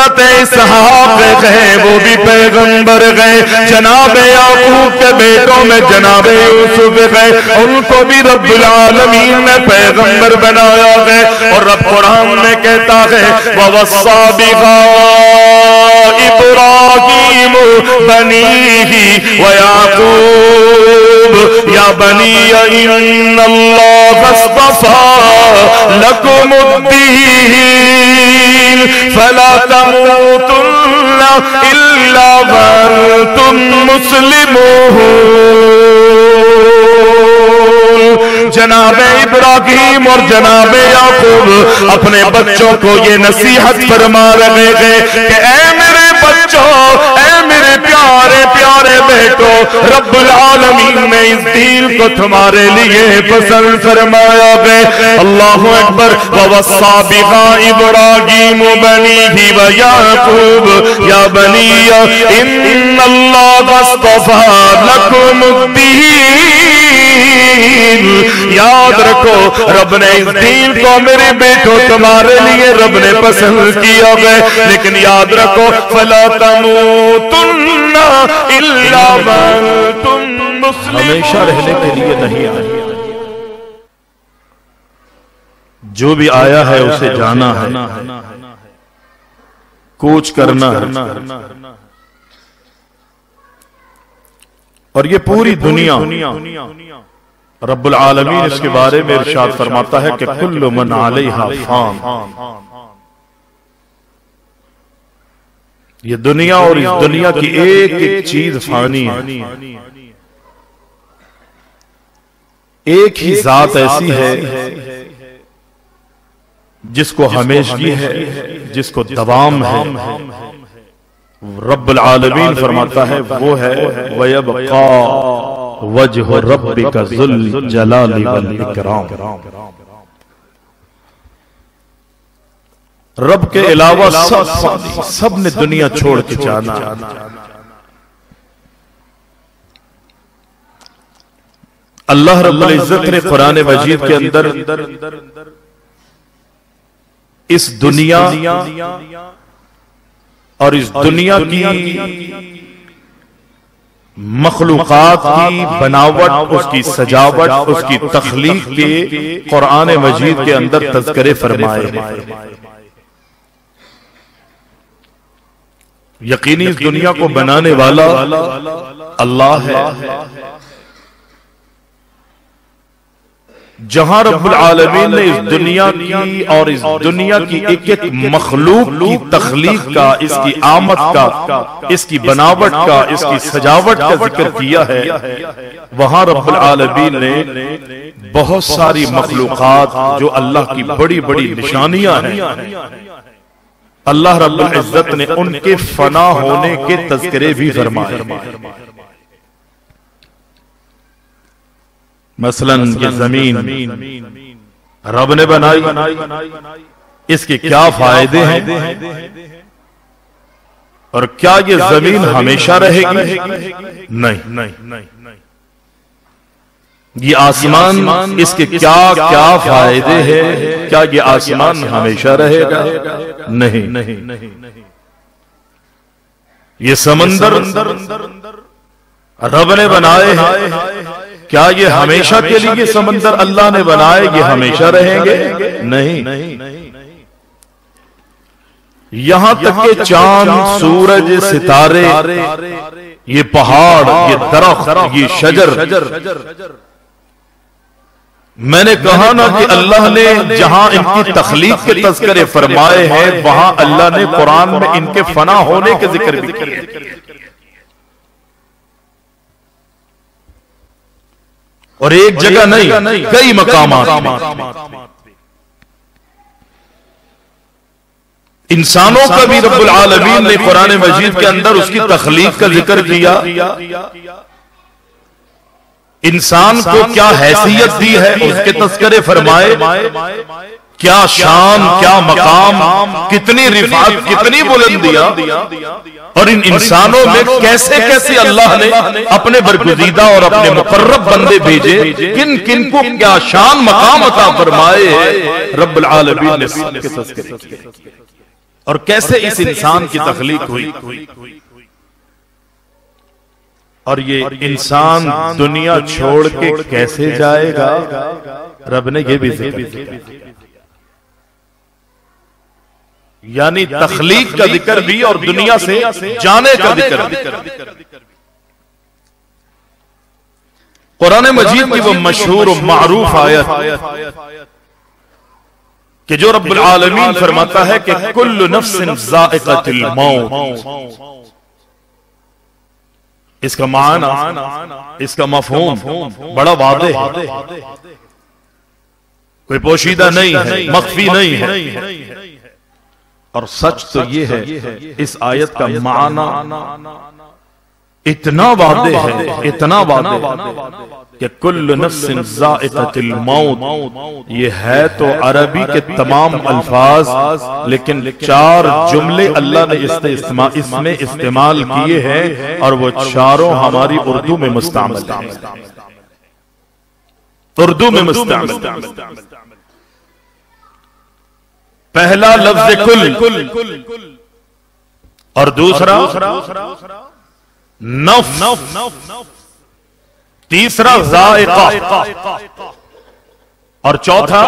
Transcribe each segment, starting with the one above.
حضرت اسحاق گئے وہ بھی پیغمبر گئے، جناب یعقوب کے بیٹوں میں جناب یوسف گئے ان کو بھی رب العالمین نے پیغمبر بنایا گئے۔ اور رب قرآن میں کہتا ہے وَوَصَّى بِهَا إِبْرَاهِيمُ بَنِيهِ وَيَعْقُوبُ يَا بَنِيَّ إِنَّ اللَّهَ اصْطَفَى لَكُمُ الدِّينَ فَلَا تَمُوتُنَّ إِلَّا وَأَنْتُمْ مُسْلِمُونَ۔ جناب ابراہیم اور جناب یعقوب اپنے بچوں کو یہ نصیحت فرما رہے ہیں کہ اے میرے بچوں، اے میرے پیارے پیارے بیٹوں، رب العالمین نے اس دین کو تمہارے لیے پسند فرمایا ہے۔ اللہ اکبر۔ وَوَصَّى بِهَا إِبْرَاهِيمُ بَنِيهِ وَيَعْقُوبُ يَا بَنِيَّ إِنَّ اللَّهَ اصْطَفَى لَكُمُ الدِّينَ۔ یاد رکھو رب نے اس دین کو میرے بیٹوں تمہارے لیے رب نے پسند کیا ہے، لیکن یاد رکھو فَلَا تَمُوتُنَّ إِلَّا وَأَنْتُمْ مُسْلِمُونَ۔ ہمیشہ رہنے کے لیے نہیں آیا، جو بھی آیا ہے اسے جانا ہے، کوچ کرنا ہے۔ اور یہ پوری دنیا رب العالمین اس کے بارے میں ارشاد فرماتا ہے کہ کل من علیہا فان، یہ دنیا اور اس دنیا کی ایک ایک چیز فانی ہے، ایک ہی ذات ایسی ہے جس کو ہمیشگی ہے، جس کو دوام ہے۔ رب العالمین فرماتا ہے وہ ہے وَيَبْقَى وَجْهُ رَبِّكَ ذُو الْجَلَالِ وَالْإِكْرَامِ۔ رب کے علاوہ سب نے دنیا چھوڑ کے جانا۔ اللہ رب العزت نے قرآن مجید کے اندر اس دنیا اور اس دنیا کی مخلوقات کی بناوٹ، اس کی سجاوٹ، اس کی تخلیق کے قرآن مجید کے اندر تذکرے فرمائے ہیں۔ یقینی اس دنیا کو بنانے والا اللہ ہے۔ جہاں رب العالمین نے اس دنیا کی اور اس دنیا کی ایک ایک مخلوق کی تخلیق کا، اس کی آمد کا، اس کی بناوٹ کا، اس کی سجاوٹ کا ذکر کیا ہے، وہاں رب العالمین نے بہت ساری مخلوقات جو اللہ کی بڑی بڑی نشانیاں ہیں، اللہ رب العزت نے ان کے فنا ہونے کے تذکرے بھی فرمائے۔ مثلا یہ زمین رب نے بنائی، اس کے کیا فائدے ہیں اور کیا یہ زمین ہمیشہ رہے گی؟ نہیں۔ یہ آسمان، اس کے کیا کیا فائدے ہیں؟ کیا یہ آسمان ہمیشہ رہے گا؟ نہیں۔ یہ سمندر رب نے بنائے ہیں، کیا یہ ہمیشہ کے لیے سمندر اللہ نے بنائے یہ ہمیشہ رہیں گے؟ نہیں۔ یہاں تک کہ چاند، سورج، ستارے، یہ پہاڑ، یہ درخت، یہ شجر، میں نے کہا نا کہ اللہ نے جہاں ان کی تخلیق کے تذکرے فرمائے ہیں وہاں اللہ نے قرآن میں ان کے فنا ہونے کے ذکر بھی کیے۔ اور ایک جگہ نہیں، کئی مقامات میں انسانوں کا بھی رب العالمین نے قرآن مجید کے اندر اس کی تخلیق کا ذکر کیا۔ انسان کو کیا حیثیت دی ہے اس کے تذکرے فرمائے، کیا شان، کیا مقام، کتنی رفعت، کتنی بلندیاں، اور ان انسانوں میں کیسے کیسے اللہ نے اپنے برگزیدہ اور اپنے مقرب بندے بھیجے، کن کن کو کیا شان مقام عطا فرمائے رب العالمین نے سب کے تذکرے کیے۔ اور کیسے اس انسان کی تخلیق ہوئی، اور یہ انسان دنیا چھوڑ کے کیسے جائے گا، رب نے یہ بھی ذکر کیا. یعنی تخلیق کا ذکر بھی اور دنیا سے جانے کا ذکر بھی. قرآن مجید کی وہ مشہور و معروف آیت کہ جو رب العالمین فرماتا ہے کہ کل نفس ذائقۃ الموت، اس کا معنی، اس کا مفہوم بڑا واضح ہے، کوئی پوشیدہ نہیں ہے، مخفی نہیں ہے. اور سچ تو یہ ہے اس آیت کا معنی اتنا واضح ہے، اتنا واضح کہ کل نفس ذائقۃ الموت، یہ ہے تو عربی کے تمام الفاظ، لیکن 4 جملے اللہ نے اس میں استعمال کیے ہیں اور وہ چاروں ہماری اردو میں مستعمل ہیں. اردو میں مستعمل. پہلا لفظ کل اور دوسرا نفس، تیسرا ذائقہ اور چوتھا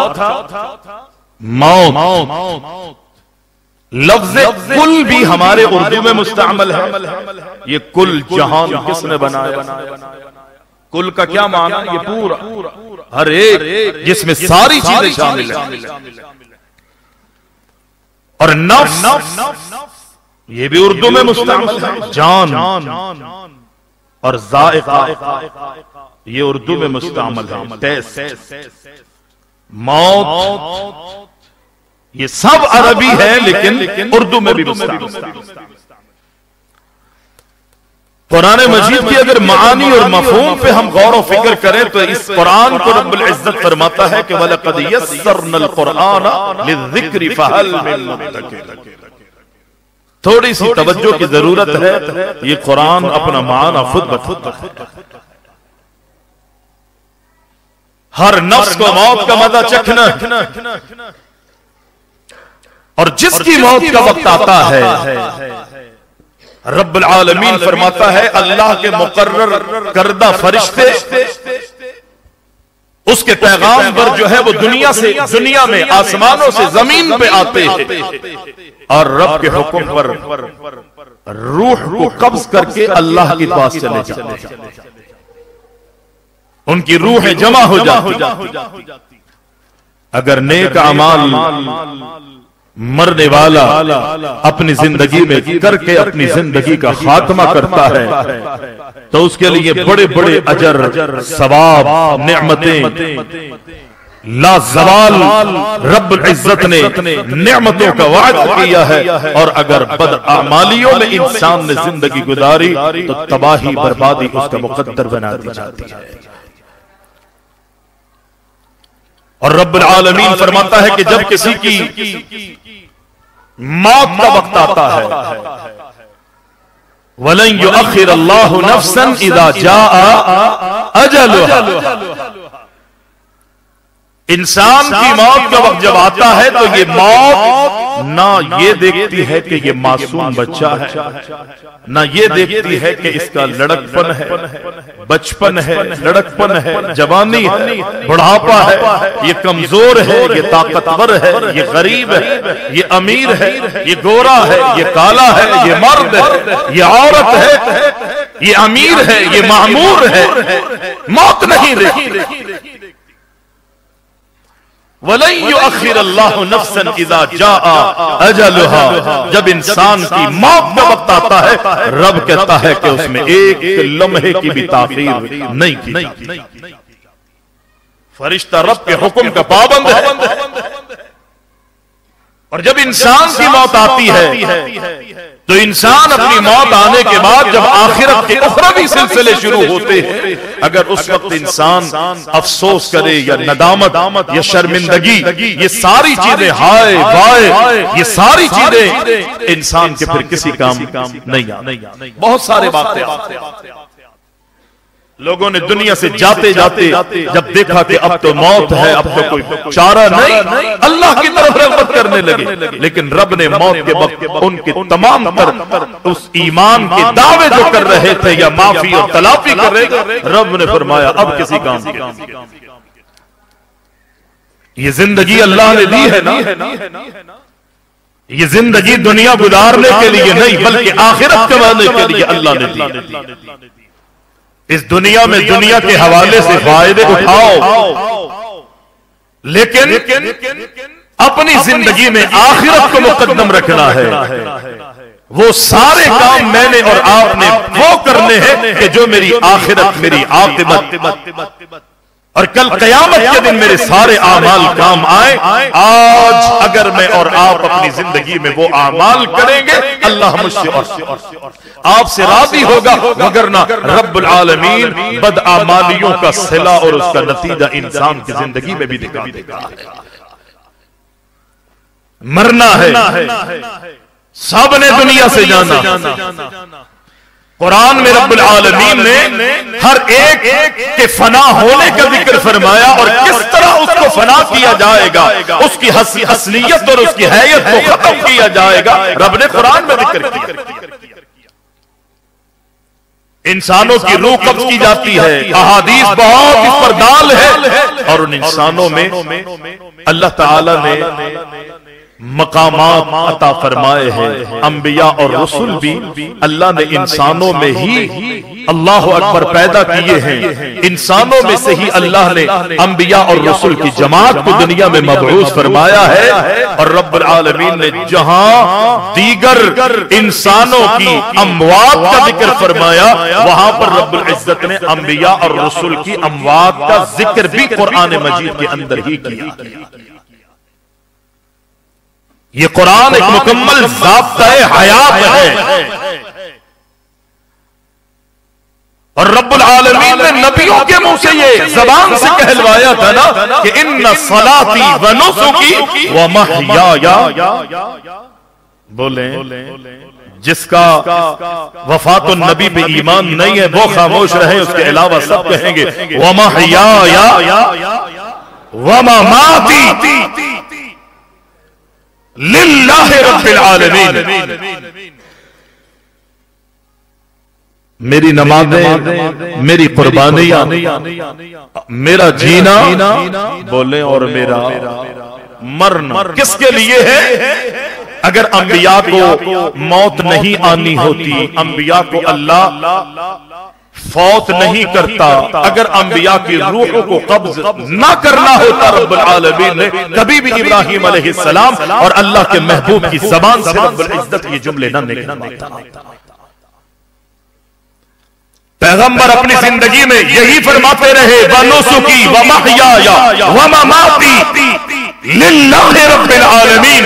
موت. لفظ کل بھی ہمارے اردو میں مستعمل ہے. یہ کل جہان کس نے بنایا؟ کل کا کیا معنی؟ یہ پورا، ہر ایک جس میں ساری چیزیں شامل ہیں. اور نفس یہ بھی اردو میں مستعمل ہے، جان. اور ذائقہ یہ اردو میں مستعمل ہے، ٹیسٹ. موت یہ سب عربی ہے لیکن اردو میں بھی مستعمل. قرآن مجید کی اگر معانی اور مفہوم پہ ہم غور و فکر کریں تو اس قرآن کو رب العزت فرماتا ہے کہ وَلَقَدْ يَسَّرْنَا الْقُرْآنَ لِلذِّكْرِ فَهَلْ مِن مُدَّكِرٍ. تھوڑی سی توجہ کی ضرورت ہے، یہ قرآن اپنا معنی خود بتاتا ہے. ہر نفس کو موت کا مزہ چکھنا، اور جس کی موت کا وقت آتا ہے رب العالمین فرماتا ہے اللہ کے مقرر کردہ فرشتے اس کے پیغام پر جو ہے وہ دنیا میں آسمانوں سے زمین پہ آتے ہیں اور رب کے حکم پر روح کو قبض کر کے اللہ کے پاس چلے جاتے ہیں. ان کی روحیں جمع ہو جاتی. اگر نیک اعمال مرنے والا اپنی زندگی میں کر کے اپنی زندگی کا خاتمہ کرتا ہے تو اس کے لیے بڑے بڑے اجر، ثواب، نعمتیں لا زوال رب العزت نے نعمتوں کا وعدہ کیا ہے. اور اگر بد اعمالیوں میں انسان نے زندگی گزاری تو تباہی بربادی اس کا مقدر بنا دی جاتی ہے. اور رب العالمین فرماتا ہے کہ جب کسی کی موت کا وقت آتا ہے وَلَن يُؤَخِّرَ اللَّهُ نَفْسًا إِذَا جَاءَ أَجَلُهَا. انسان کی موت کا وقت جب آتا ہے تو یہ موت نہ یہ دیکھتی ہے کہ یہ معصوم بچہ ہے، نہ یہ دیکھتی ہے کہ اس کا لڑکپن ہے، بچپن ہے، لڑکپن ہے، جوانی ہے، بڑھاپا ہے، یہ کمزور ہے، یہ طاقتور ہے، یہ غریب ہے، یہ امیر ہے، یہ گورا ہے، یہ کالا ہے، یہ مرد ہے، یہ عورت ہے، یہ امیر ہے، یہ معمور ہے. موت نہیں دیکھتی. وَلَن يُؤَخِّرَ اللَّهُ نَفْسًا إِذَا جَاءَ أَجَلُهَا. جب انسان کی موت کا وقت آتا ہے رب کہتا ہے کہ اس میں ایک لمحے کی بھی تاخیر نہیں کی. فرشتہ رب کے حکم کا پابند ہے. اور جب انسان کی موت آتی ہے تو انسان اپنی موت آنے کے بعد جب آخرت کے اخروی سلسلے شروع ہوتے ہیں اگر اس وقت انسان افسوس کرے یا ندامت یا شرمندگی، یہ ساری چیزیں ہائے بائے، یہ ساری چیزیں انسان کے پھر کسی کام نہیں آتی. بہت سارے واقعات لوگوں نے دنیا سے جاتے جاتے جب دیکھا کہ اب تو موت ہے، اب تو کوئی چارہ نہیں، اللہ کی طرف رغبت کرنے لگے، لیکن رب نے موت کے وقت ان کے تمام تر اس ایمان کے دعوے جو کر رہے تھے یا معافی اور تلافی کر رہے تھے، رب نے فرمایا اب کسی کام کی یہ زندگی اللہ نے دی ہے نا، یہ زندگی دنیا گزارنے کے لیے نہیں بلکہ آخرت کمانے کے لیے اللہ نے دی۔ اس دنیا میں دنیا کے حوالے سے فائدے اٹھاؤ، لیکن اپنی زندگی میں آخرت کو مقدم رکھنا ہے۔ وہ سارے کام میں نے اور آپ نے وہ کرنے ہیں کہ جو میری آخرت، میری عاقبت اور کل قیامت کے دن میرے سارے اعمال کام آئیں۔ آج اگر میں اور آپ اپنی زندگی میں وہ اعمال کریں گے، اللہ مجھ سے اور آپ سے راضی ہوگا، وگرنہ رب العالمین بدعمالیوں کا صلہ اور اس کا نتیجہ انسان کی زندگی میں بھی دکھا دے گا۔ مرنا ہے، سب نے دنیا سے جانا۔ قرآن میں رب العالمین نے ہر ایک کے فنا ہونے کا ذکر فرمایا اور کس طرح اس کو فنا کیا جائے گا، اس کی اصلیت اور اس کی حیت کو ختم کیا جائے گا، رب نے قرآن میں ذکر کیا۔ انسانوں کی روح قبض کی جاتی ہے، احادیث بہت اس پر دال ہے، اور ان انسانوں میں اللہ تعالی نے مقامات عطا فرمائے ہیں۔ انبیاء اور رسول بھی اللہ نے انسانوں میں ہی اللہ اکبر پیدا کیے ہیں، انسانوں میں سے ہی اللہ نے انبیاء اور رسول کی جماعت کو دنیا میں مبعوث فرمایا ہے، اور رب العالمین نے جہاں دیگر انسانوں کی اموات کا ذکر فرمایا، وہاں پر رب العزت نے انبیاء اور رسول کی اموات کا ذکر بھی قرآن مجید کے اندر ہی کیا۔ یہ قرآن ایک مکمل ضابطہ حیات ہے، اور رب العالمین نے نبیوں کے منہ سے یہ زبان سے کہلوایا تھا نا کہ ان صلاتی و نسکی و محیایا، بولیں جس کا وفات النبی پہ ایمان نہیں ہے وہ خاموش رہے، اس کے علاوہ سب کہیں گے و محیایا و مماتی للہ رب العالمین۔ میری نمازیں، میری قربانیاں، میرا جینا، بولیں، اور میرا مرنا کس کے لیے ہے؟ اگر انبیاء کو موت نہیں آنی ہوتی، انبیاء کو اللہ فوت نہیں کرتا، اگر انبیاء کی روحوں کو قبض نہ کرنا ہوتا، رب العالمین نے کبھی بھی ابراہیم علیہ السلام اور اللہ کے محبوب کی زبان سے رب العزت یہ جملے نہ نکلواتا۔ پیغمبر اپنی زندگی میں یہی فرماتے رہے وَنُسُكِي وَمَحْيَايَ وَمَمَاتِي لِلَّهِ رَبِّ الْعَالَمِينَ۔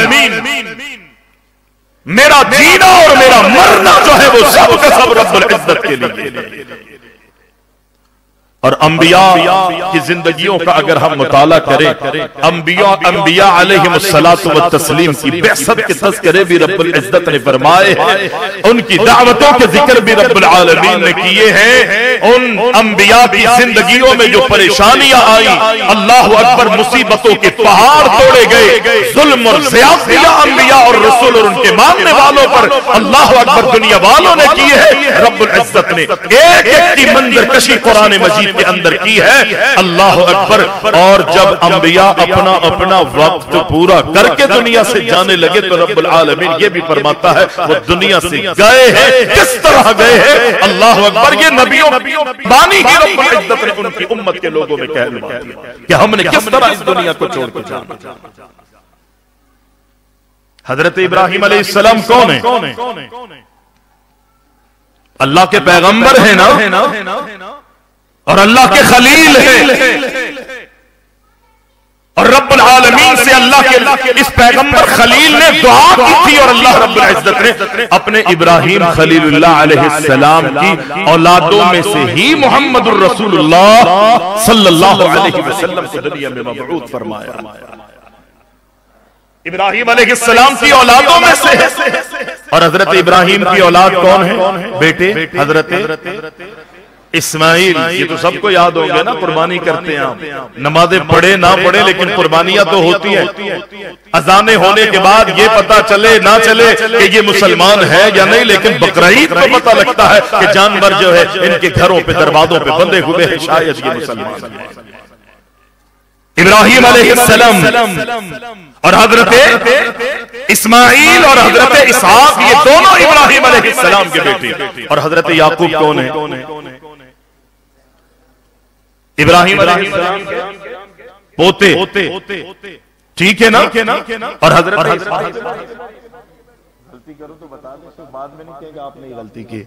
میرا جینا اور میرا مرنا جو ہے وہ سب کا سب رب العزت کے لیے۔ اور انبیاء کی زندگیوں کا اگر ہم مطالعہ کریں، انبیاء علیہم الصلاۃ والتسلیم کی بعثت کے تذکرے بھی رب العزت نے فرمائے ہیں، ان کی دعوتوں کے ذکر بھی رب العالمین نے کیے ہیں۔ ان انبیاء کی زندگیوں میں جو پریشانیاں آئیں، اللہ اکبر، مصیبتوں کے پہاڑ توڑے گئے، ظلم اور زیادتیاں انبیاء اور رسول اور ان کے ماننے والوں پر اللہ اکبر دنیا والوں نے کی ہے، رب العزت نے ایک ایک کی منظر کشی قرآن مجید کے اندر کی ہے، اللہ اکبر۔ اور جب انبیاء اپنا وقت پورا کر کے دنیا سے جانے لگے تو رب العالمین یہ بھی فرماتا ہے وہ دنیا سے گئے ہیں، کس طرح گئے ہیں، اللہ اکبر۔ یہ نبیوں بانی ہی رب العزت نے ان کی امت کے لوگوں میں کہلوا دیا کہ ہم نے کس طرح اس دنیا کو چھوڑ کے جانا۔ حضرت ابراہیم علیہ السلام کون ہیں؟ اللہ کے پیغمبر ہیں نا، اور اللہ کے خلیل ہیں، اور رب العالمین سے اللہ کے اس پیغمبر خلیل نے دعا کی تھی، اور اللہ رب العزت نے اپنے ابراہیم خلیل اللہ علیہ السلام کی اولادوں میں سے ہی محمد الرسول اللہ صلی اللہ علیہ وسلم کو دنیا میں مبعوث فرمایا۔ ابراہیم علیہ السلام کی اولادوں میں سے ہے، اور حضرت ابراہیم کی اولاد کون ہے؟ بیٹے حضرت اسماعیل، یہ تو سب کو یاد ہوں گے نا، قربانی کرتے ہیں آپ، نمازیں پڑھے نہ پڑھے لیکن قربانیاں تو ہوتی ہیں۔ اذانیں ہونے کے بعد یہ پتا چلے نہ چلے کہ یہ مسلمان ہے یا نہیں، لیکن بقرعید کو پتا لگتا ہے کہ جانور جو ہے ان کے گھروں پہ دروازوں پہ بندے ہوئے ہیں، شاید یہ مسلمان ہے۔ ابراہیم علیہ السلام اور حضرت اسماعیل اور حضرت اسحاق، یہ دونوں ابراہیم علیہ السلام کے بیٹے، اور حضرت یعقوب کون ہے؟ ابراہیم علیہ السلام پوتے، ٹھیک ہے نا؟ اور حضرت غلطی کرو تو بتا دیں، بعد میں نہیں کہے گا آپ نے غلطی کی۔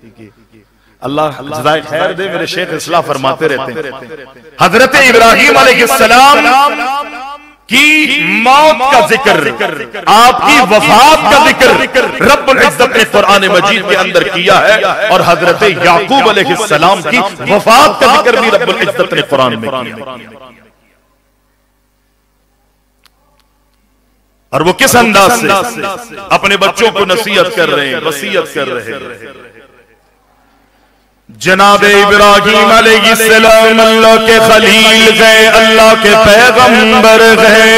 اللہ جزائے خیر دے، میرے شیخ اصلاح فرماتے رہتے ہیں، حضرت ابراہیم علیہ السلام کی موت کا ذکر، آپ کی وفات کا ذکر رب العزت نے قرآن مجید کے اندر کیا ہے، اور حضرت یعقوب علیہ السلام کی وفات کا ذکر بھی رب العزت نے قرآن میں کیا۔ اور وہ کس انداز سے اپنے بچوں کو نصیحت کر رہے ہیں، وصیت کر رہے ہیں۔ جناب ابراہیم علیہ السلام اللہ کے خلیل گئے، اللہ کے پیغمبر گئے،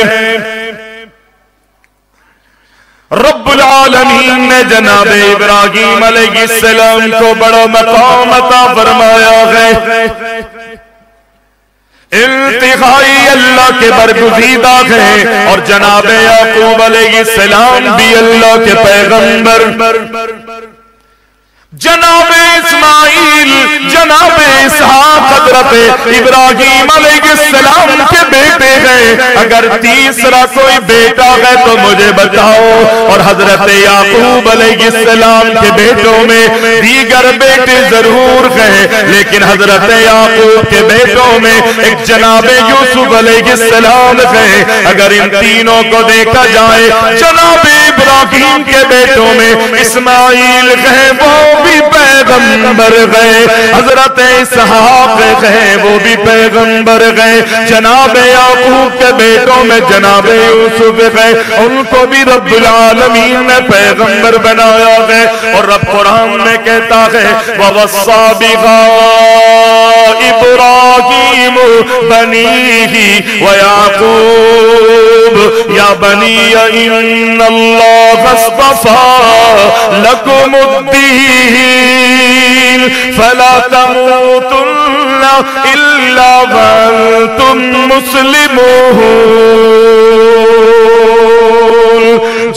رب العالمین نے جناب ابراہیم علیہ السلام کو بڑا مقام عطا فرمایا ہے، انتہائی اللہ کے برگزیدہ ہیں، اور جناب یعقوب علیہ السلام بھی اللہ کے پیغمبر، جناب اسماعیل، جناب اسحاق حضرت ابراہیم علیہ السلام کے بیٹے ہیں۔ اگر تیسرا کوئی بیٹا ہے تو مجھے بتاؤ۔ اور حضرت یعقوب علیہ السلام کے بیٹوں میں دیگر بیٹے ضرور ہیں، لیکن حضرت یعقوب کے بیٹوں میں ایک جناب یوسف علیہ السلام ہیں۔ اگر ان تینوں کو دیکھا جائے، جناب ابراہیم کے بیٹوں میں اسماعیل ہیں، وہ بھی پیغمبر گئے، حضرت اسحاق گئے، وہ بھی پیغمبر گئے، جناب یعقوب کے بیٹوں میں جناب یوسف گئے، ان کو بھی رب العالمین نے پیغمبر بنایا ہے۔ اور رب قرآن میں کہتا ہے وَوَصَّى بِهَا إِبْرَاهِيمُ بَنِيهِ وَيَعْقُوبُ يَا بَنِيَّ إِنَّ اللَّهَ اصْطَفَىٰ لَكُمُ الدِّينَ فَلَا تَمُوتُنَّ إِلَّا وَأَنْتُمْ مُسْلِمُونَ۔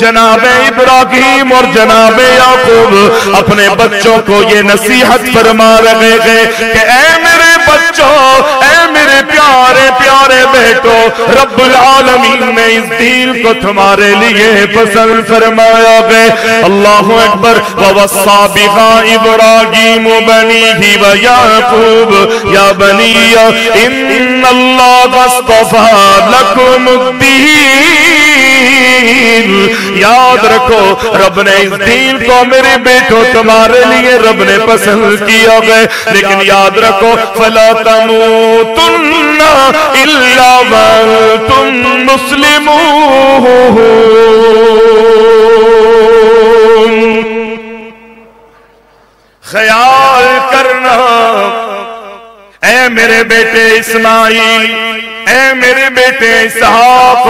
جناب ابراہیم اور جناب یعقوب اپنے بچوں کو یہ نصیحت فرما رہے ہیں کہ اے میرے بچوں، اے میرے پیارے پیارے بیٹوں، رب العالمین نے اس دین کو تمہارے لیے پسند فرمایا ہے۔ اللہ اکبر۔ وَوَصَّى بِهَا إِبْرَاهِيمُ بَنِيهِ وَيَعْقُوبُ يَا بَنِيَّ إِنَّ اللَّهَ اصْطَفَىٰ لَكُمُ الدِّينَ۔ یاد رکھو، رب نے اس دین کو میرے بیٹوں تمہارے لیے رب نے پسند کیا ہے، لیکن یاد رکھو فَلَا تَمُوتُنَّ إِلَّا وَأَنْتُمْ مُسْلِمُونَ۔ خیال کرنا، اے میرے بیٹے اسماعیل، اے میرے بیٹے اسحاق،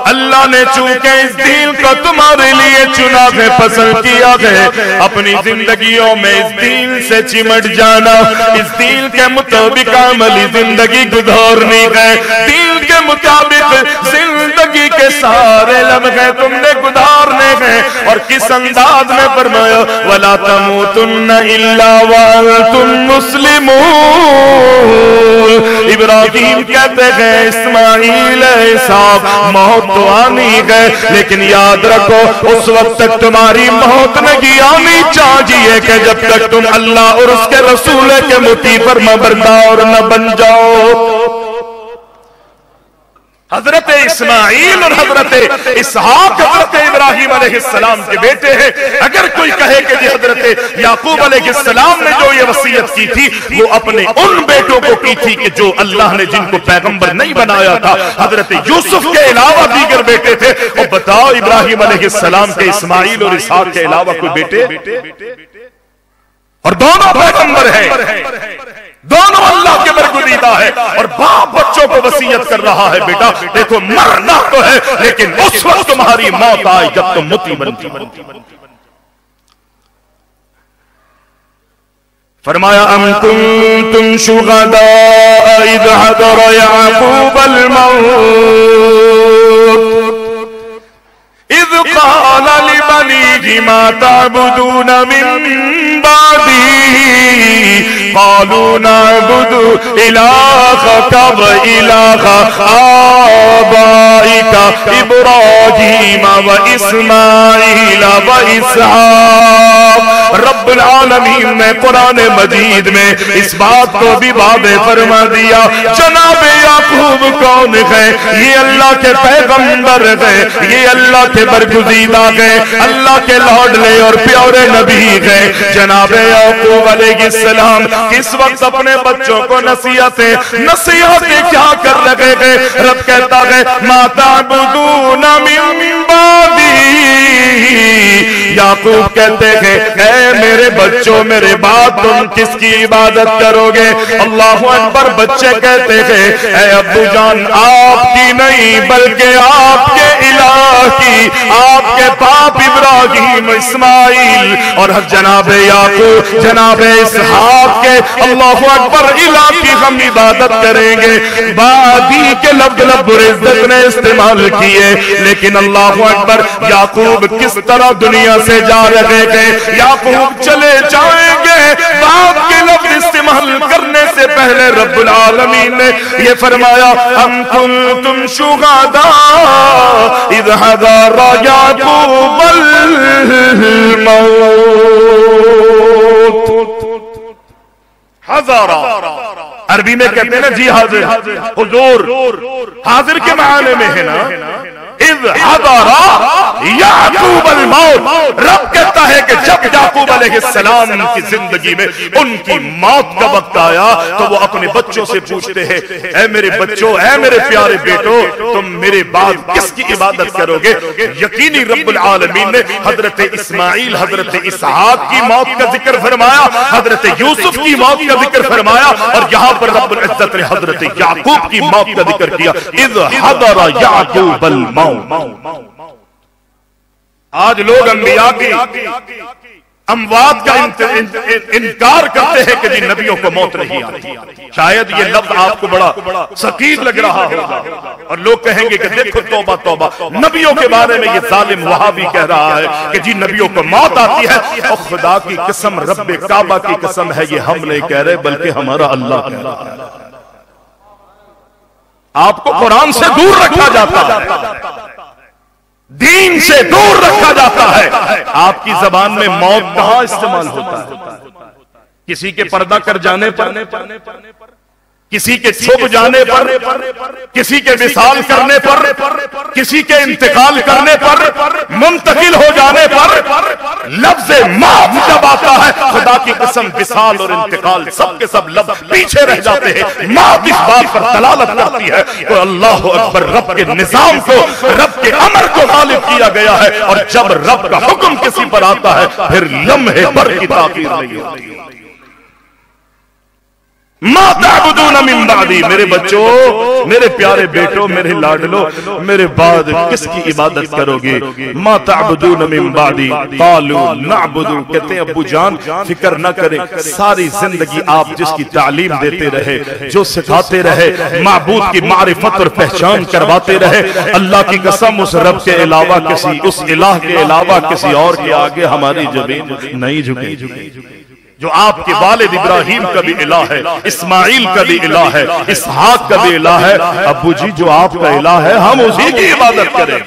اللہ نے چونکہ اس دین کو تمہارے لیے چنا ہے، پسند کیا ہے، اپنی زندگیوں میں اس دین سے چمٹ جانا، اس دین کے مطابق عملی زندگی گزارنی ہے، دین کے مطابق زندگی کے سارے لمحے تم نے گزارنے ہیں۔ اور کس انداز میں فرمایا وَلَا تَمُوتُنَّ إِلَّا وَأَنْتُمْ مُسْلِمُونَ۔ ابراہیم کہتے ہیں اسماعیل اسحاق، موت تو آنی ہے، لیکن یاد رکھو اس وقت تک تمہاری موت نہیں آنی چاہیے کہ جب تک تم اللہ اور اس کے رسول کے مطیع فرما بردار نہ بن جاؤ۔ حضرت اسماعیل اور حضرت اسحاق حضرت ابراہیم علیہ السلام کے بیٹے ہیں۔ اگر کوئی کہے کہ یہ حضرت یعقوب علیہ السلام نے جو یہ وصیت کی تھی وہ اپنے ان بیٹوں کو کی تھی کہ جو اللہ نے جن کو پیغمبر نہیں بنایا تھا، حضرت یوسف کے علاوہ دیگر بیٹے تھے۔ اور بتاؤ ابراہیم علیہ السلام کے اسماعیل اور اسحاق کے علاوہ کوئی بیٹے؟ اور دونوں پیغمبر ہیں۔ دونوں اللہ کے برگزیدہ ہے، اور باپ بچوں کو وصیت کر رہا ہے بیٹا دیکھو مرنا تو ہے لیکن اس وقت تمہاری موت آئے جب تم متی بنتی۔ فرمایا ام کنتم شہداء اذ حضر یعقوب الموت اذ قال لبنیہ ما تعبدون من بعدی قالوا نعبد الہک وإلہ آبائک ابراہیم واسماعیل واسحاق۔ رب العالمین نے قرآن مجید میں اس بات کو بھی واضح فرما دیا جناب یعقوب کون ہے؟ یہ اللہ کے پیغمبر ہے، یہ اللہ کے برگزیدہ ہے، اللہ کے لاڈلے اور پیارے نبی ہے۔ جناب یعقوب علیہ السلام اس وقت اپنے بچوں کو نصیحتیں کیا کر رہے ہیں؟ رب کہتا ہے ما تعبدون من بعدی۔ یعقوب کہتے ہیں اے میرے بچوں میرے بعد تم کس کی عبادت کرو گے؟ اللہ اکبر۔ بچے کہتے ہیں اے ابو جان آپ کی نہیں بلکہ آپ کے الہ کی، آپ کے باپ ابراہیم اسماعیل اور جناب یعقوب جناب اسحاق کے اللہ اکبر الہ کی ہم عبادت کریں گے۔ بادی کے لفظ رب العزت نے استعمال کیے لیکن اللہ اکبر یعقوب کس طرح دنیا سے جا رہے تھے؟ یعقوب چلے جائیں گے، باپ کے لفظ استعمال کرنے سے پہلے رب العالمین نے یہ فرمایا ام کنتم شہداء اذ حضر یعقوب الموت۔ حضر عربی میں کہتے ہیں نا جی حاضر، حضور حاضر کے معنی میں ہے نا اذ حضر یعقوب الموت۔ رب کہتا ہے کہ جب یعقوب علیہ السلام کی زندگی میں ان کی موت کا وقت آیا تو وہ اپنے بچوں سے پوچھتے ہیں اے میرے بچوں اے میرے پیارے بیٹوں تم میرے بعد کس کی عبادت کرو گے؟ یقینی رب العالمین نے حضرت اسماعیل حضرت اسحاق کی موت کا ذکر فرمایا، حضرت یوسف کی موت کا ذکر فرمایا، اور یہاں پر رب العزت نے حضرت یعقوب کی موت کا ذکر کیا اذ حضر یعقوب الموت۔ آج لوگ انبیاء کی اموات کا انکار کرتے ہیں کہ جی نبیوں کو موت نہیں آتی۔ شاید یہ لفظ آپ کو بڑا ثقیل لگ رہا ہوگا اور لوگ کہیں گے کہ دیکھو توبہ توبہ نبیوں کے بارے میں یہ ظالم وہابی کہہ رہا ہے کہ جی نبیوں کو موت آتی ہے۔ اور خدا کی قسم رب کعبہ کی قسم ہے یہ ہم نہیں کہہ رہے بلکہ ہمارا اللہ کہہ رہا ہے۔ آپ کو قرآن سے دور رکھا جاتا ہے، دین سے دور رکھا جاتا ہے۔ آپ کی زبان میں موت کہاں استعمال ہوتا ہے؟ کسی کے پردہ کر جانے پر، کسی کے چھپ جانے پر، کسی کے وصال کرنے پر، کسی کے انتقال کرنے پر، منتقل ہو جانے پر لفظ موت جب آتا ہے خدا کی قسم وصال اور انتقال سب کے سب لفظ پیچھے رہ جاتے ہیں۔ موت اس بات پر دلالت کرتی ہے کہ اللہ اکبر رب کے نظام کو رب کے امر کو غالب کیا گیا ہے، اور جب رب کا حکم کسی پر آتا ہے پھر لمحے بھر کی تاخیر نہیں ہوتی۔ ما تعبدون من بعدی، میرے بچوں میرے پیارے بیٹوں میرے لاڈلو میرے بعد کس کی عبادت کرو گے؟ ما تعبدون من بعدی قالوا نعبد۔ کہتے ہیں ابو جان فکر نہ کریں، ساری زندگی آپ جس کی تعلیم دیتے رہے، جو سکھاتے رہے، معبود کی معرفت اور پہچان کرواتے رہے، اللہ کی قسم اس رب کے علاوہ کسی، اس الہ کے علاوہ کسی اور کے آگے ہماری زمین نہیں جھکے۔ جو آپ کے والد ابراہیم کا بھی الہ ہے، اسماعیل کا بھی الہ ہے، اسحاق کا بھی الہ ہے، ابو جی جو آپ کا الہ ہے ہم اسی کی عبادت کریں۔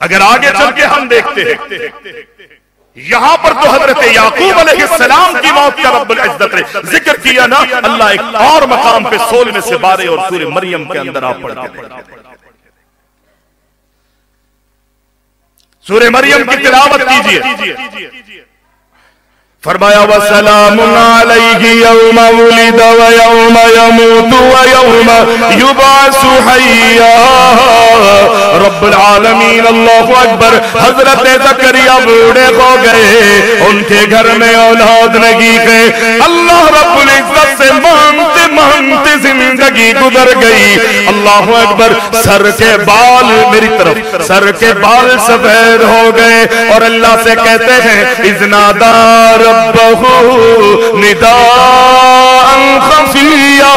اگر آگے چل کے ہم دیکھتے ہیں یہاں پر تو حضرت یعقوب علیہ السلام کی موت کا رب العزت نے ذکر کیا نا، اللہ ایک اور مقام پہ 16 سے 12 اور سورہ مریم کے اندر آپ پڑھتے ہیں۔ سورہ مریم کی تلاوت کیجئے۔ فرمایا وسلام علیہ یوم ولد و یوم یموت و یوم یبعث حیا. رب العالمین اللہ اکبر. حضرت زکریا بوڑھے ہو گئے, ان کے گھر میں اولاد نہیں گئے. اللہ رب العزت سے مانتے مانتے زندگی گزر گئی. اللہ اکبر. سر کے بال, میری طرف, سر کے بال سفید ہو گئے اور اللہ سے کہتے ہیں اذ نادى ربه نداء خفيا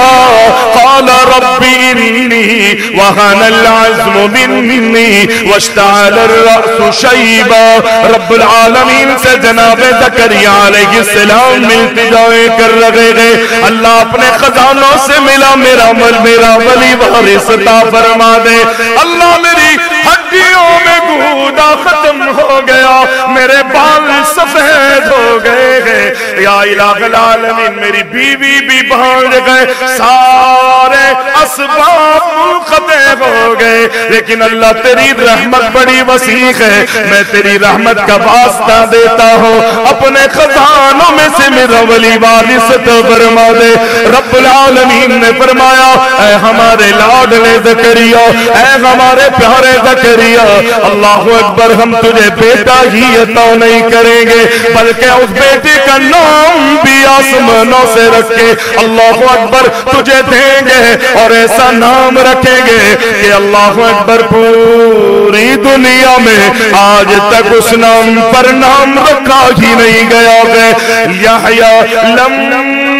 قال رب إني وهن العزم مني واشتعل الرأس شيبا. رب العالمین سے جناب زکریا علیہ السلام التجائیں کر رہے ہیں, اللہ اپنے خزانوں سے ملا, میرا ولی وارث عطا فرما دے. اللہ میری ہڈیوں میں گودا ختم ہو گیا, میرے بال سفید ہو گئے ہیں. یا الہ العالمین, میری بیوی بھی بھاگ گئے, سارے اسباب منقطع ہو گئے. لیکن اللہ تیری رحمت بڑی وسیع ہے, میں تیری رحمت کا واسطہ دیتا ہوں, اپنے خزانوں میں سے میرا ولی وارث عطا فرما دے. رب العالمین نے فرمایا اے ہمارے لاڈلے زکریا, اے ہمارے پیارے زکریا, اللہ اکبر, ہم تجھے بیٹا ہی عطا نہیں کریں گے بلکہ اس بیٹے کا نام بھی آسمانوں سے رکھ کے اللہ اکبر تجھے دیں گے, اور ایسا نام رکھیں گے کہ اللہ اکبر پوری دنیا میں آج تک اس نام پر نام رکھا ہی نہیں گیا ہے. یحییٰ لم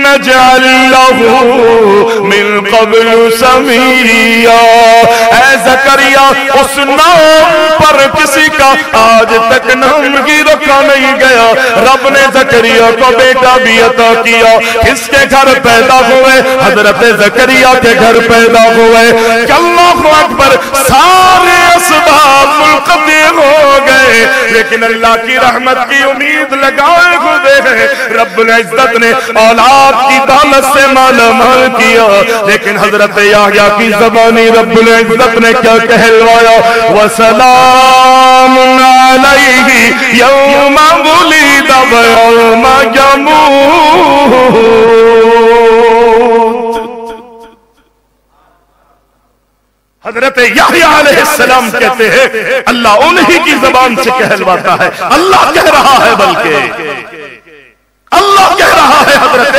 نجعل له من قبل سمیا. اے زکریا, اس نام پر کسی کا آج تک نام ہی رکھا نہیں گیا. رب نے زکریا کو بیٹا بھی عطا کیا. کس کے گھر پیدا ہوئے؟ حضرت زکریا کے گھر پیدا ہوئے. کہ اللہ اکبر, سارے اسباب منقطع ہو گئے لیکن اللہ کی رحمت کی امید لگائے ہوئے ہیں. رب العزت نے اولاد کی دولت سے مالا مال کیا, لیکن حضرت یحییٰ کی زبانی رب العزت نے کیا کہلوایا, وسلام علیہ یوم ولد و یوم یموت. حضرت یحییٰ علیہ السلام کہتے ہیں اللہ انہی کی زبان سے کہلواتا ہے. اللہ کہہ رہا ہے, بلکہ اللہ کہہ رہا ہے حضرت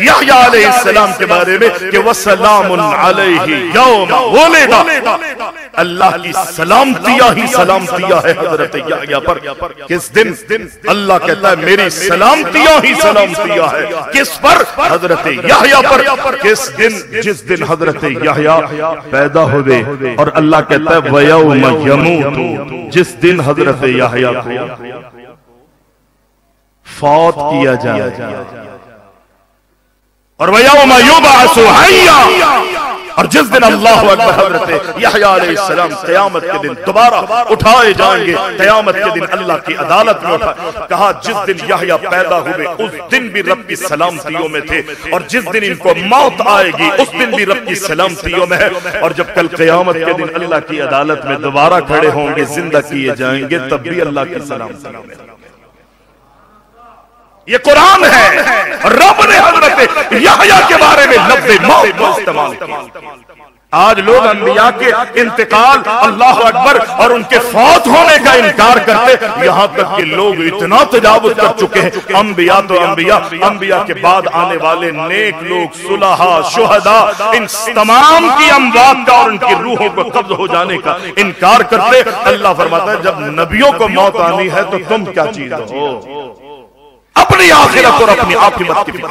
یحییٰ علیہ السلام کے بارے میں کہ وسلام علیہ یوم ولد. اللہ کی سلامتیاں ہی سلامتیاں ہے حضرت یحییٰ پر. کس دن اللہ کہتا ہے میری سلامتیاں ہی سلامتیاں ہے. کس پر؟ حضرت یحییٰ پر. کس دن؟ جس دن حضرت یحییٰ پیدا ہوئے, اور اللہ کہتا ہے وَيَوْمَ يَمُوتُ, جس دن حضرت یحییٰ کو فوت کیا جائے, اور وَيَوْمَ يُبْعَثُ حَيًّا, اور جس دن اللہ اکبر حضرت یحییٰ علیہ السلام قیامت کے دن دوبارہ اٹھائے جائیں گے. قیامت کے دن اللہ کی عدالت میں اٹھائے. کہا جس دن یحییٰ پیدا ہوئے اس دن بھی رب کی سلامتیوں میں تھے, اور جس دن ان کو موت آئے گی اس دن بھی رب کی سلامتیوں میں ہے. اور جب کل قیامت کے دن اللہ کی عدالت میں دوبارہ کھڑے ہوں گے, زندہ کیے جائیں گے, تب بھی اللہ کی سلامتیوں میں. یہ قرآن ہے. رب نے حضرت یحییٰ کے بارے میں لفظ موت کو استعمال کیا. آج لوگ انبیاء کے انتقال, اللہ اکبر, اور ان کے فوت ہونے کا انکار کرتے, یہاں تک کہ لوگ اتنا تجاوز کر چکے ہیں. انبیاء تو انبیاء کے بعد آنے والے نیک لوگ, صلحاء, شہداء, ان تمام کی اموات کا اور ان کی روحوں کو قبض ہو جانے کا انکار کرتے. اللہ فرماتا ہے جب نبیوں کو موت آنی ہے تو تم کیا چیز ہو؟ اپنی آخرت اور اپنی عاقبت کی فکر.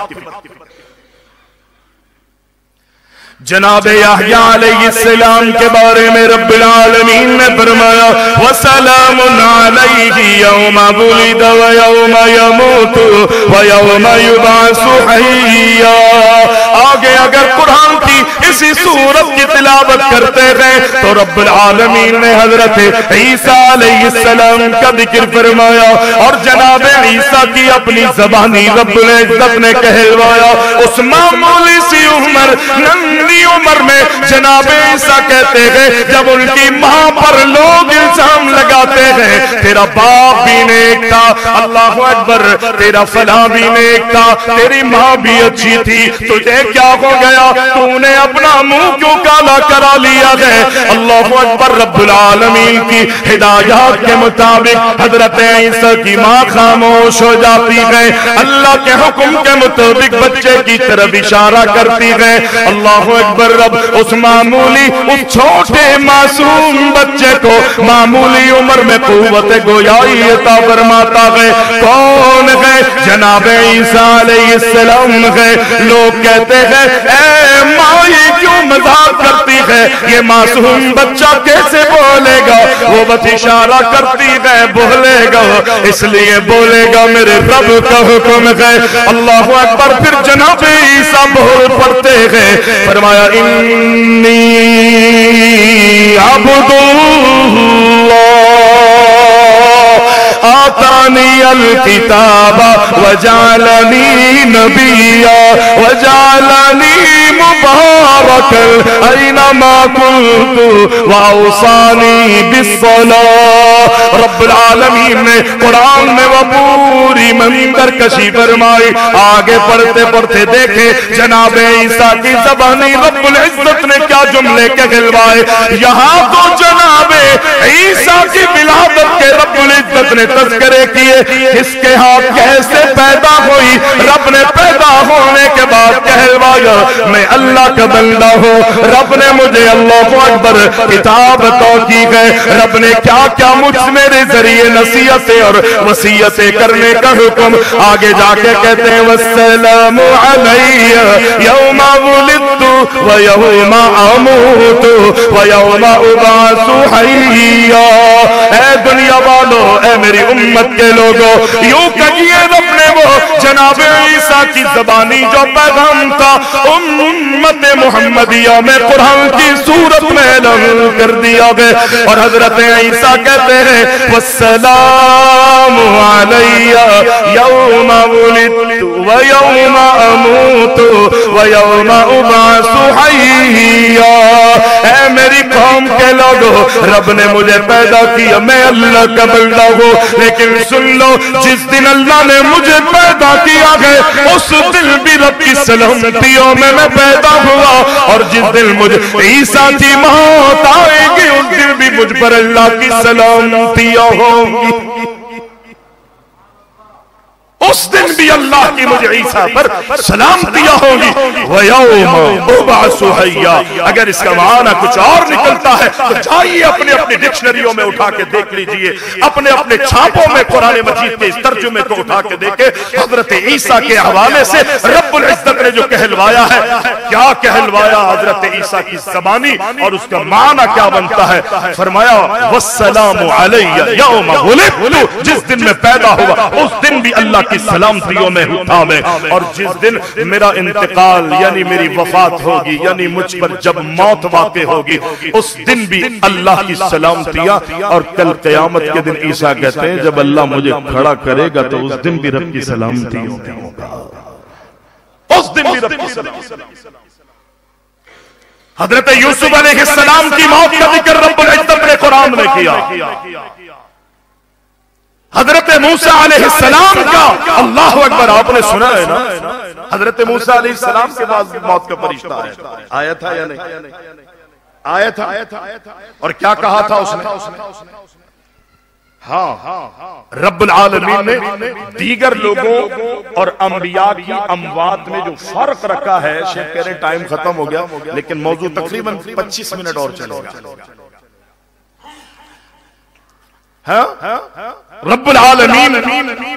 جناب یحییٰ علیہ السلام کے بارے میں رب العالمین نے فرمایا وَسَلَامٌ عَلَيْهِ يَوْمَ وُلِدَ وَيَوْمَ يَمُوتُ وَيَوْمَ يُبْعَثُ حَيًّا. آگے اگر قرآن کی اسی سورت کی تلاوت کرتے گئے تو رب العالمین نے حضرت عیسیٰ علیہ السلام کا ذکر فرمایا اور جناب عیسیٰ کی اپنی زبانی رب العزت نے کہلوایا۔ اس معمولی سی عمر، ننھی عمر میں جناب عیسیٰ کہتے ہیں جب ان کی ماں پر لوگ الزام لگاتے ہیں تیرا باپ بھی نیک تھا، اللہ اکبر، تیرا فلاں بھی نیک تھا، تیری ماں بھی اچھی تھی، تجھے کیا ہو گیا، تو نے اپنا منہ کیوں کالا کرا لیا ہے؟ اللہ اکبر۔ رب العالمین کی ہدایات کے مطابق حضرت عیسیٰ کی ماں خاموش ہو جاتی ہے، اللہ کے حکم کے مطابق بچے کی طرف اشارہ کرتی ہے۔ اللہ اکبر۔ رب اس معمولی، اس چھوٹے معصوم بچے کو معمولی عمر میں قوت گویائی عطا فرماتا ہے۔ کون ہے؟ جناب عیسیٰ علیہ السلام ہے۔ لوگ کہتے ہیں اے ماں یہ کیوں مذاق کرتی ہے، یہ معصوم بچہ کیسے بولے گا؟ وہ بس اشارہ کرتی ہے بولے گا، اس لیے بولے گا میرے رب کا حکم ہے۔ اللہ اکبر۔ پھر جناب عیسیٰ بول پڑتے ہیں، فرمایا انی عبد اللہ آتانی الکتاب وجعلنی نبیا وجعلنی مبارکا اینما کنت واوصانی بالصلاۃ۔ رب العالمین نے قرآن میں وہ پوری منظر کشی فرمائی۔ آگے پڑھتے پڑھتے دیکھے جناب عیسیٰ کی زبانی رب العزت نے کیا جملے کہلوائے۔ یہاں تو جناب عیسیٰ کی ولادت کے رب العزت نے تذکرے کیے، اس کے ہاتھ کیسے پیدا ہوئی، رب نے پیدا ہونے کے بعد کہلوایا میں اللہ کا بندہ ہوں، رب نے مجھے اللہ اکبر کتاب عطا کی ہے، رب نے کیا کیا مجھ میرے ذریعے نصیحتیں اور وصیتیں کرنے کا حکم۔ آگے جا کے کہتے ہیں والسلام علی یوم ولدت ویوم اموت ویوم ابعث حیا۔ اے دنیا والو، اے میری امت کے لوگوں، یوں کہیے رب نے وہ جناب عیسیٰ کی زبانی جو پیغام تھا امت محمدیہ میں قرآن کی صورت میں اعلان کر دیا گیا۔ اور حضرت عیسیٰ کہتے ہیں والسلام علی یوم ولدت ویوم اموت ویوم ابعث حیا۔ اے میری قوم کے لوگوں، رب نے مجھے پیدا کیا، میں اللہ کا بندہ ہوں، لیکن سن لو جس دن اللہ نے مجھے پیدا کیا ہے اس دن بھی رب کی سلامتیوں میں پیدا ہوا، اور جس دن مجھے عیسیٰ کی موت آئے گی اس دن بھی مجھ پر اللہ کی سلامتیاں ہوں گی، اس دن بھی اللہ کی مجھے عیسیٰ پر سلامتیاں ہوگی۔ وَيَوْمَ أُبْعَثُ حَيًّا۔ اگر اس کا معنی کچھ اور نکلتا ہے تو جائیے اپنے اپنے ڈکشنریوں میں اٹھا کے دیکھ لیجئے، اپنے اپنے چھاپوں میں قرآن مجید کے اس ترجمے کو اٹھا کے دیکھیں، حضرت عیسیٰ کے حوالے سے رب العزت نے جو کہلوایا ہے، کیا کہلوایا حضرت عیسیٰ کی زبانی اور اس کا معنی کیا بنتا ہے۔ فرمایا وَالسَّلَامُ عَلَيَّ يَوْمَ وُلِدتُ، جس دن میں پیدا ہوا اس دن بھی اللہ کی سلامتیوں میں ہوں میں، اور جس دن میرا انتقال یعنی میری وفات ہوگی، یعنی مجھ پر جب موت واقع ہوگی اس دن بھی اللہ کی سلامتیاں۔ اور کل قیامت کے دن عیسیٰ کہتے ہیں جب اللہ مجھے کھڑا کرے گا تو اس دن بھی رب کی سلامتیوں میں ہوگا، اس دن بھی رب کی سلامتیوں۔ حضرت یوسف علیہ السلام کی موت کا ذکر رب العزت نے قرآن میں کیا، حضرت موسیٰ علیہ السلام کا اللہ اکبر آپ نے سنا ہے نا، حضرت موسیٰ علیہ السلام کے بعد موت کا فرشتہ آیا تھا یا نہیں؟ آیا تھا، اور کیا کہا تھا اس نے؟ ہاں رب العالمین نے دیگر لوگوں اور انبیاء کی اموات میں جو فرق رکھا ہے، شیخ کہہ رہے ٹائم ختم ہو گیا لیکن موضوع تقریباً 25 منٹ اور چلے گا۔ رب العالمین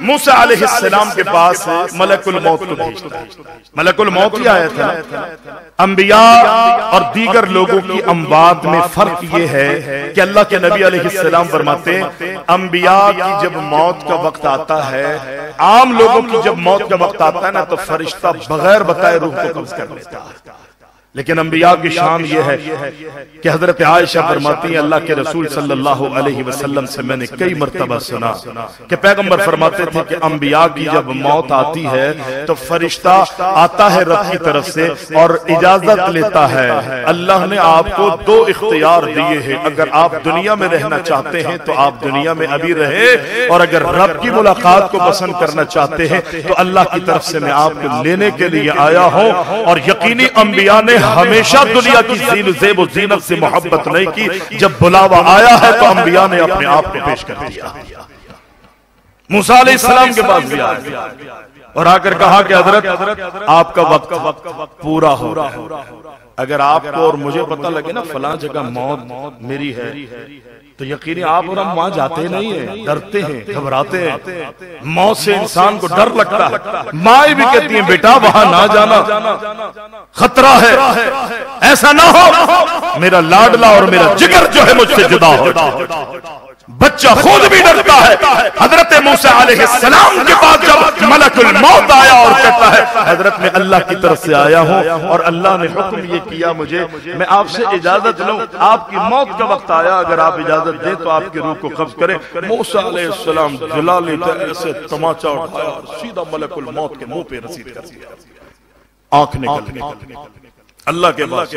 موسیٰ علیہ السلام کے پاس ملک الموت کو بھیجتا ہے، ملک الموت ہی آیا تھا۔ انبیاء اور دیگر لوگوں کی اموات میں فرق یہ ہے کہ اللہ کے نبی علیہ السلام فرماتے ہیں انبیاء کی جب موت کا وقت آتا ہے، عام لوگوں کی جب موت کا وقت آتا ہے نا تو فرشتہ بغیر بتائے روح کو قبض کر لیتا ہے، لیکن انبیاء کی شان یہ ہے کہ حضرت عائشہ فرماتی ہیں اللہ کے رسول صلی اللہ علیہ وسلم سے میں نے کئی مرتبہ سنا کہ پیغمبر فرماتے تھے کہ انبیاء کی جب موت آتی ہے تو فرشتہ آتا ہے رب کی طرف سے اور اجازت لیتا ہے، اللہ نے آپ کو دو اختیار دیے ہیں، اگر آپ دنیا میں رہنا چاہتے ہیں تو آپ دنیا میں ابھی رہے، اور اگر رب کی ملاقات کو پسند کرنا چاہتے ہیں تو اللہ کی طرف سے میں آپ کو لینے کے لیے آیا ہوں۔ اور یقینی انبیاء نے ہمیشہ دنیا کی زیب و زینت سے محبت نہیں کی، جب بلاوا آیا ہے تو انبیاء نے اپنے آپ کو پیش کر دیا۔ موسیٰ علیہ السلام کے پاس بھی آیا اور آ کر کہا کہ حضرت آپ کا وقت پورا ہو رہا ہے، اگر آپ کو اور مجھے پتہ لگے نا فلاں جگہ موت میری ہے تو یقینی آپ اور ہم وہاں جاتے نہیں ہیں، ڈرتے ہیں، گھبراتے ہیں، موت سے انسان کو ڈر لگتا ہے۔ مائیں بھی کہتی ہیں بیٹا وہاں نہ جانا، خطرہ ہے، ایسا نہ ہو میرا لاڈلا اور میرا جگر جو ہے مجھ سے جدا ہو جائے۔ بچہ خود بھی ڈرتا ہے۔ حضرت موسیٰ علیہ السلام کے پاس جب ملک الموت آیا اور کہتا ہے حضرت میں اللہ کی طرف سے آیا ہوں اور اللہ نے حکم یہ کیا مجھے میں آپ سے اجازت لوں، آپ کی موت کا وقت آیا، اگر آپ اجازت دیں تو آپ کی روح کو قبض کریں۔ موسیٰ علیہ السلام جلالی طرح سے تماچا اٹھایا اور سیدھا ملک الموت کے منہ پہ رسید کر دیا، آنکھ نکل گئی۔ اللہ کے بعد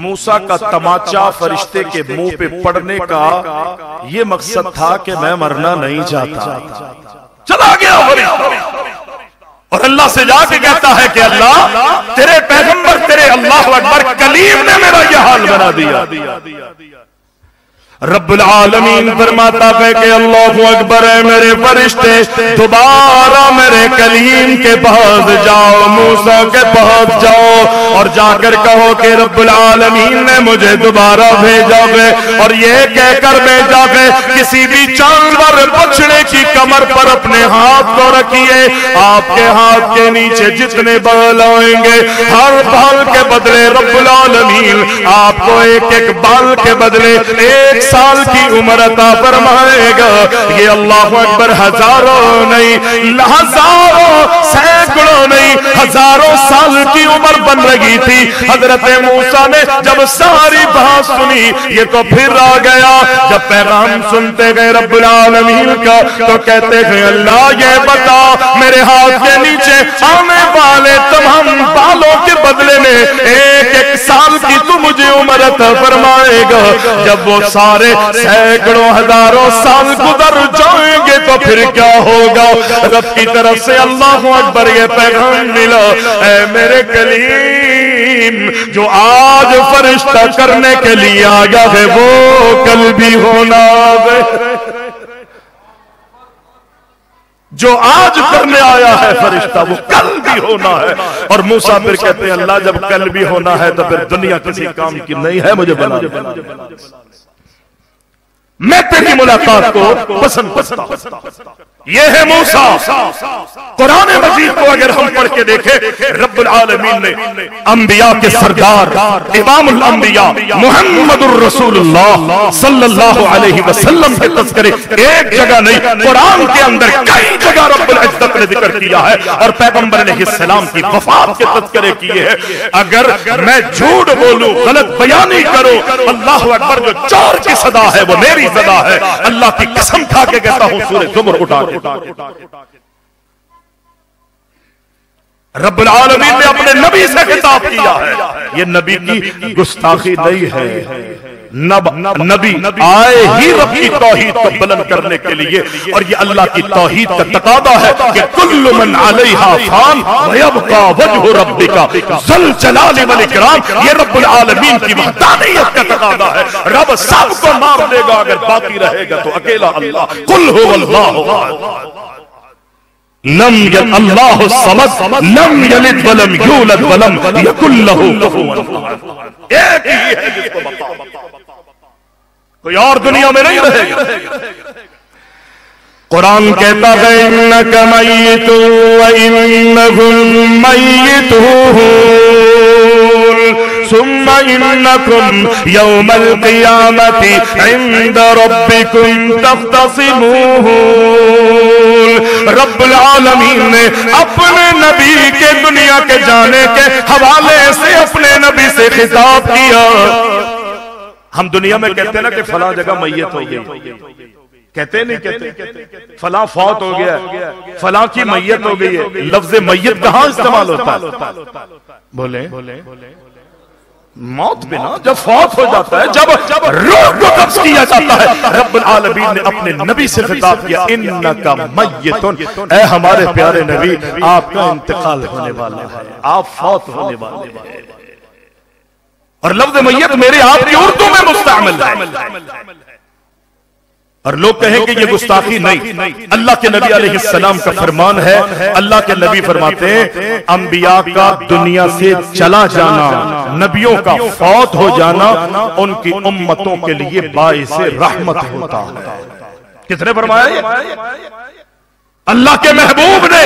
موسیٰ کا تماچا فرشتے کے منہ پہ پڑنے کا یہ مقصد تھا کہ میں مرنا نہیں چاہتا، چلا گیا اور اللہ سے جا کے کہتا ہے کہ اللہ تیرے پیغمبر تیرے اللہ اکبر کلیم نے میرا یہ حال بنا دیا۔ رب العالمین فرماتا ہے کہ اللہ اکبر ہے میرے فرشتے دوبارہ میرے کلیم کے پاس جاؤ، موسیٰ کے پاس جاؤ اور جا کر کہو کہ رب العالمین نے مجھے دوبارہ بھیجا ہے اور یہ کہہ کر بھیجا ہے کسی بھی جانور بچڑے کی کمر پر اپنے ہاتھ کو رکھیے، آپ کے ہاتھ کے نیچے جتنے بال آئیں گے ہر بال کے بدلے رب العالمین آپ کو ایک ایک بال کے بدلے 1 سال کی عمر عطا فرمائے گا۔ یہ اللہ اکبر ہزاروں نہیں، ہزاروں سینکڑوں نہیں، ہزاروں سال کی عمر بن رہی تھی۔ حضرت موسیٰ نے جب ساری بات سنی یہ تو پھر آ گیا، جب پیغام سنتے گئے رب العالمین کا تو کہتے گئے اللہ یہ بتا میرے ہاتھ کے نیچے آنے والے تمام بالوں کے بدلے میں 1 سال کی تو مجھے عمر عطا فرمائے گا۔ جب وہ سارے سینکڑوں ہزاروں سال گزر جائیں گے تو پھر کیا ہوگا؟ رب کی طرف سے اللہ اکبر یہ پیغام ملا، اے میرے کلیم جو آج فرشتہ کرنے کے لیے آیا ہے وہ کل بھی ہونا ہے، جو آج کرنے آیا ہے فرشتہ وہ کل بھی ہونا ہے۔ اور موسیٰ پھر کہتے ہیں اللہ جب کل بھی ہونا ہے تو پھر دنیا کسی کام کی نہیں ہے، مجھے بنا میں تیری ملاقات کو پسند کرتا ہوں۔ یہ ہے موسیٰ۔ قرآن مجید کو اگر ہم پڑھ کے دیکھیں رب العالمین نے انبیاء کے سردار امام الانبیاء محمد الرسول اللہ صلی اللہ علیہ وسلم کے تذکرے ایک جگہ نہیں قرآن کے اندر کئی جگہ رب العزت نے ذکر کیا ہے، اور پیغمبر علیہ السلام کی وفات کے تذکرے کیے ہیں۔ اگر میں جھوٹ بولوں غلط بیانی کروں اللہ اکبر جو چور کی صدا ہے وہ میری صدا ہے، اللہ کی قسم کھا کے کہتا ہوں سورہ زمر اٹھا کے رب العالمین نے اپنے نبی سے خطاب کیا ہے۔ یہ نبی کی گستاخی نہیں ہے، نبی آئے ہی رب کی توحید کو بلند کرنے کے لیے، اور یہ اللہ کی توحید کا تقاضا ہے کہ کل من علیہا فان ویبقى وجہ ربک ذو الجلال والاکرام۔ یہ رب العالمین کی وحدانیت کا تقاضا ہے، رب سب کو مار دے گا اگر باقی رہے گا تو اکیلا اللہ۔ قل هو اللہ احد لم یلد اللہ الصمد لم یلد ولم یولد ولم یکن لہ کفوا احد۔ ایک ہی ہے جس کو بتا کوئی اور دنیا میں نہیں رہے گا۔ قرآن کہتا ہے انک میت وانہم میتون ثم انکم یوم القیامت عند ربکم تختصمون۔ رب العالمین نے اپنے نبی کے دنیا کے جانے کے حوالے سے اپنے نبی سے خطاب کیا۔ ہم دنیا میں کہتے ہیں نا کہ فلاں جگہ میت ہو گئی، کہتے نہیں کہتے فلاں فوت ہو گیا، فلاں کی میت ہو گئی ہے، لفظ میت کہاں استعمال ہوتا ہے؟ بولیں موت بنا جب فوت ہو جاتا ہے، جب روح کو قبض کیا جاتا ہے، رب العالمین نے اپنے نبی سے خطاب کیا انکا میتن، اے ہمارے پیارے نبی آپ کا انتقال ہونے والا ہے، آپ فوت ہونے والے ہیں۔ اور لفظ میت میرے آپ کی اردو میں مستعمل ہے، اور لوگ کہیں کہ یہ گستاخی نہیں، اللہ کے نبی علیہ السلام کا فرمان ہے۔ اللہ کے نبی فرماتے ہیں انبیاء کا دنیا سے چلا جانا، نبیوں کا فوت ہو جانا ان کی امتوں کے لیے باعث رحمت ہوتا ہے۔ کس نے فرمایا یہ؟ اللہ کے محبوب نے،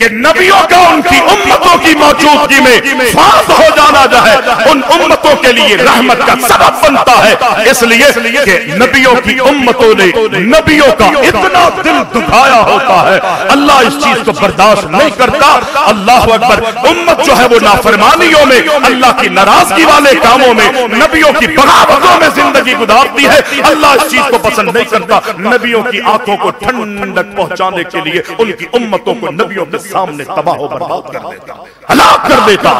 کہ نبیوں کا ان کی امتوں کی موجودگی میں فوت ہو جانا جو ہے ان امتوں کے لیے رحمت کا سبب بنتا ہے، اس لیے کہ نبیوں کی امتوں نے نبیوں کا اتنا دل دکھایا ہوتا ہے، اللہ اس چیز کو برداشت نہیں کرتا۔ اللہ اکبر، امت جو ہے وہ نافرمانیوں میں، اللہ کی ناراضگی والے کاموں میں، نبیوں کی بغاوتوں میں زندگی گزارتی ہے، اللہ اس چیز کو پسند نہیں کرتا۔ نبیوں کی آنکھوں کو ٹھنڈک پہنچانے کے لیے ان کی امتوں کو نبیوں کے سامنے تباہ و برباد کر دیتا، ہلاک کر دیتا۔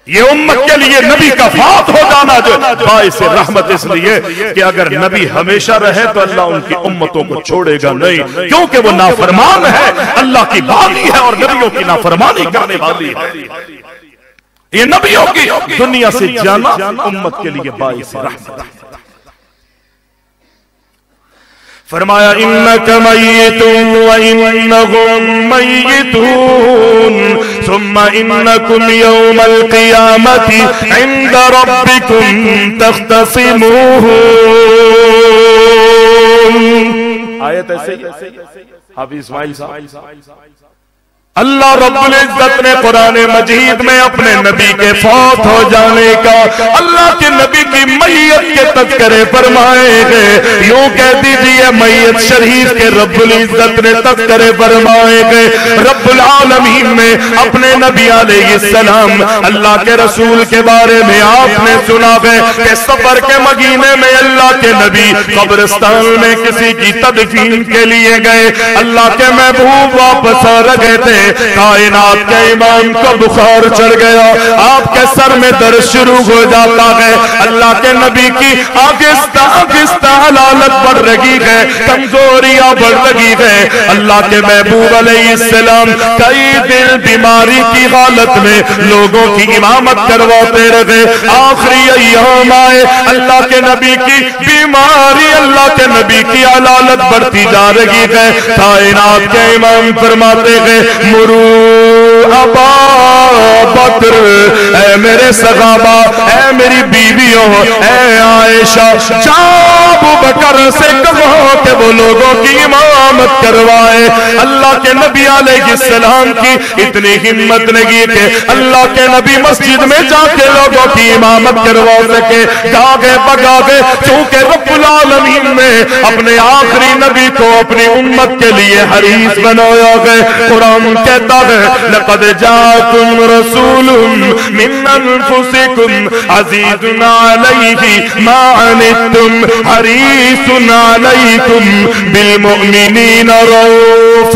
یہ امت کے لیے نبی کا فوت ہو جانا جو باعث رحمت، اس لیے کہ اگر نبی ہمیشہ رہے تو اللہ ان کی امتوں کو چھوڑے گا نہیں، کیونکہ وہ نافرمان ہے، اللہ کی باغی ہے اور نبیوں کی نافرمانی کرنے والی ہے۔ یہ نبیوں کی دنیا سے جانا امت کے لیے باعث رحمت ہے۔ فرمایا انک میت وانہم میتون ثم انکم یوم القیامت عند ربکم تختصمون۔ آیت ایسے حافظ اسماعیل صاحب، اللہ رب العزت نے قرآن مجید میں اپنے نبی کے فوت ہو جانے کا، اللہ کے نبی کی میت کے تذکرے فرمائے گئے، یوں کہہ دیجئے میت شریف کے رب العزت نے تذکرے فرمائے گئے۔ رب العالمین نے اپنے نبی علیہ السلام اللہ کے رسول کے بارے میں آپ نے سنا ہے کہ سفر کے مہینے میں اللہ کے نبی قبرستان میں کسی کی تدفین کے لیے گئے، اللہ کے محبوب واپس آ رہے تھے، کائنات کے امام کو بخار چڑھ گیا، آپ کے سر میں درد شروع ہو جاتا ہے، اللہ کے نبی کی آہستہ آہستہ حالت بڑھ رہی ہے، کمزوریاں بڑھ رہی ہے، اللہ کے محبوب علیہ السلام کئی دن بیماری کی حالت میں لوگوں کی امامت کرواتے رہے، آخری ایام آئے، اللہ کے نبی کی بیماری، اللہ کے نبی کی حالت بڑھتی جا رہی ہے، کائنات کے امام فرماتے ہیں مرو ابا بکر، اے میرے صحابہ، اے میری بیویوں، اے عائشہ، جاؤ ابو بکر سے کہو کہ وہ لوگوں کی امامت کروائے۔ اللہ کے نبی علیہ السلام کی اتنی ہمت نہیں کہ اللہ کے نبی مسجد میں جا کے لوگوں کی امامت کروا سکے، گاگے بگاگے، چونکہ رب العالمین نے اپنے آخری نبی کو اپنی امت کے لیے حریص بنایا ہے۔ قرآن کہتا ہے لقد جاءکم رسول من انفسکم عزیز علیہ ما عنتم حریص علیکم بالمؤمنین رؤوف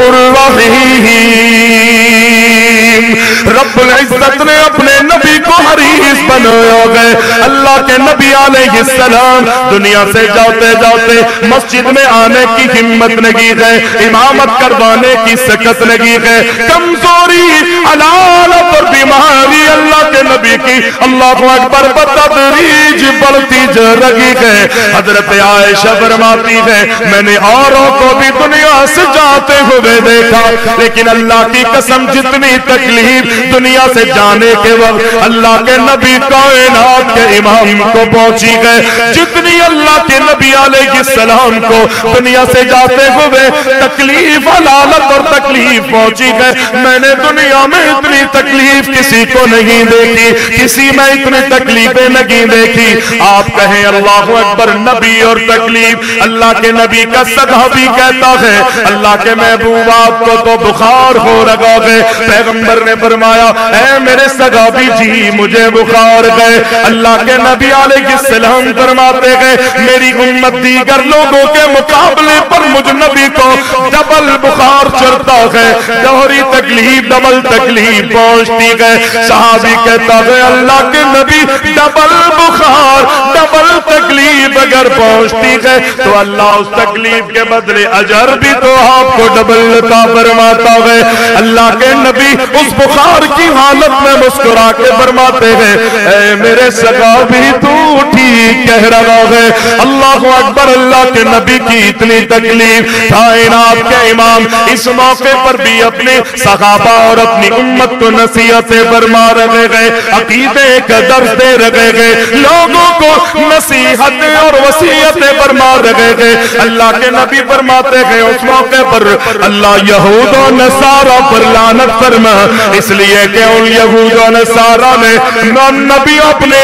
رحیم۔ رب العزت نے اپنے نبی کو حریص بنایا گئے، اللہ کے نبی علیہ السلام دنیا سے جاتے جاتے مسجد میں آنے کی ہمت نہیں ہے، امامت کروانے کی سکت نہیں ہے، کمزوری، علالت اور بیماری اللہ کے نبی کی اللہ اکبر بتدریج بڑھتی جا رہی ہے۔ حضرت عائشہ فرماتی ہے میں نے اوروں کو بھی دنیا سے جاتے ہوئے دیکھا، لیکن اللہ کی قسم جتنی تکلیف دنیا سے جانے کے وقت اللہ اللہ کے نبی کائنات کے امام کو پہنچی گئے. جتنی اللہ کے نبی علیہ السلام کو دنیا سے جاتے ہوئے تکلیف حلالت اور تکلیف پہنچی گئے. میں نے دنیا میں اتنی تکلیف کسی کو نہیں دیکھی, کسی میں اتنی تکلیفیں نہیں دیکھی. آپ کہیں اللہ اکبر, نبی اور تکلیف. اللہ کے نبی کا صحابی کہتا ہے اللہ کے محبوب آپ کو تو بخار ہو رہا ہے. پیغمبر نے فرمایا اے میرے صحابی جی مجھے بخار گئے. اللہ کے نبی علیہ السلام فرماتے گئے میری امت دیگر لوگوں کے مقابلے پر مجھ نبی کو ڈبل بخار چڑھتا ہے, دوہری تکلیف ڈبل تکلیف پہنچتی گئے. صحابی کہتا ہے اللہ کے نبی ڈبل بخار ڈبل تکلیف اگر پہنچتی ہے تو اللہ اس تکلیف کے بدلے اجر بھی تو آپ کو ڈبل عطا فرماتا ہے. اللہ کے نبی اس بخار کی حالت میں مسکرا کے فرماتے ہیں اے میرے صحابی تو ٹھیک کہہ رہا ہے. اللہ اکبر. اللہ کے نبی کی اتنی تکلیف. کائنات کے امام اس موقع پر بھی اپنے صحابہ اور اپنی امت کو نصیحتیں فرما رہے گئے, عقیدے کا درس دے رہے گئے, لوگوں کو نصیحتیں اور وصیتیں فرما رہے گئے. اللہ کے نبی فرماتے ہیں اس موقع پر اللہ یہود و نصارہ پر لعنت فرما, اس لیے کہ ان یہود و نصارہ نے نبیوں اپنے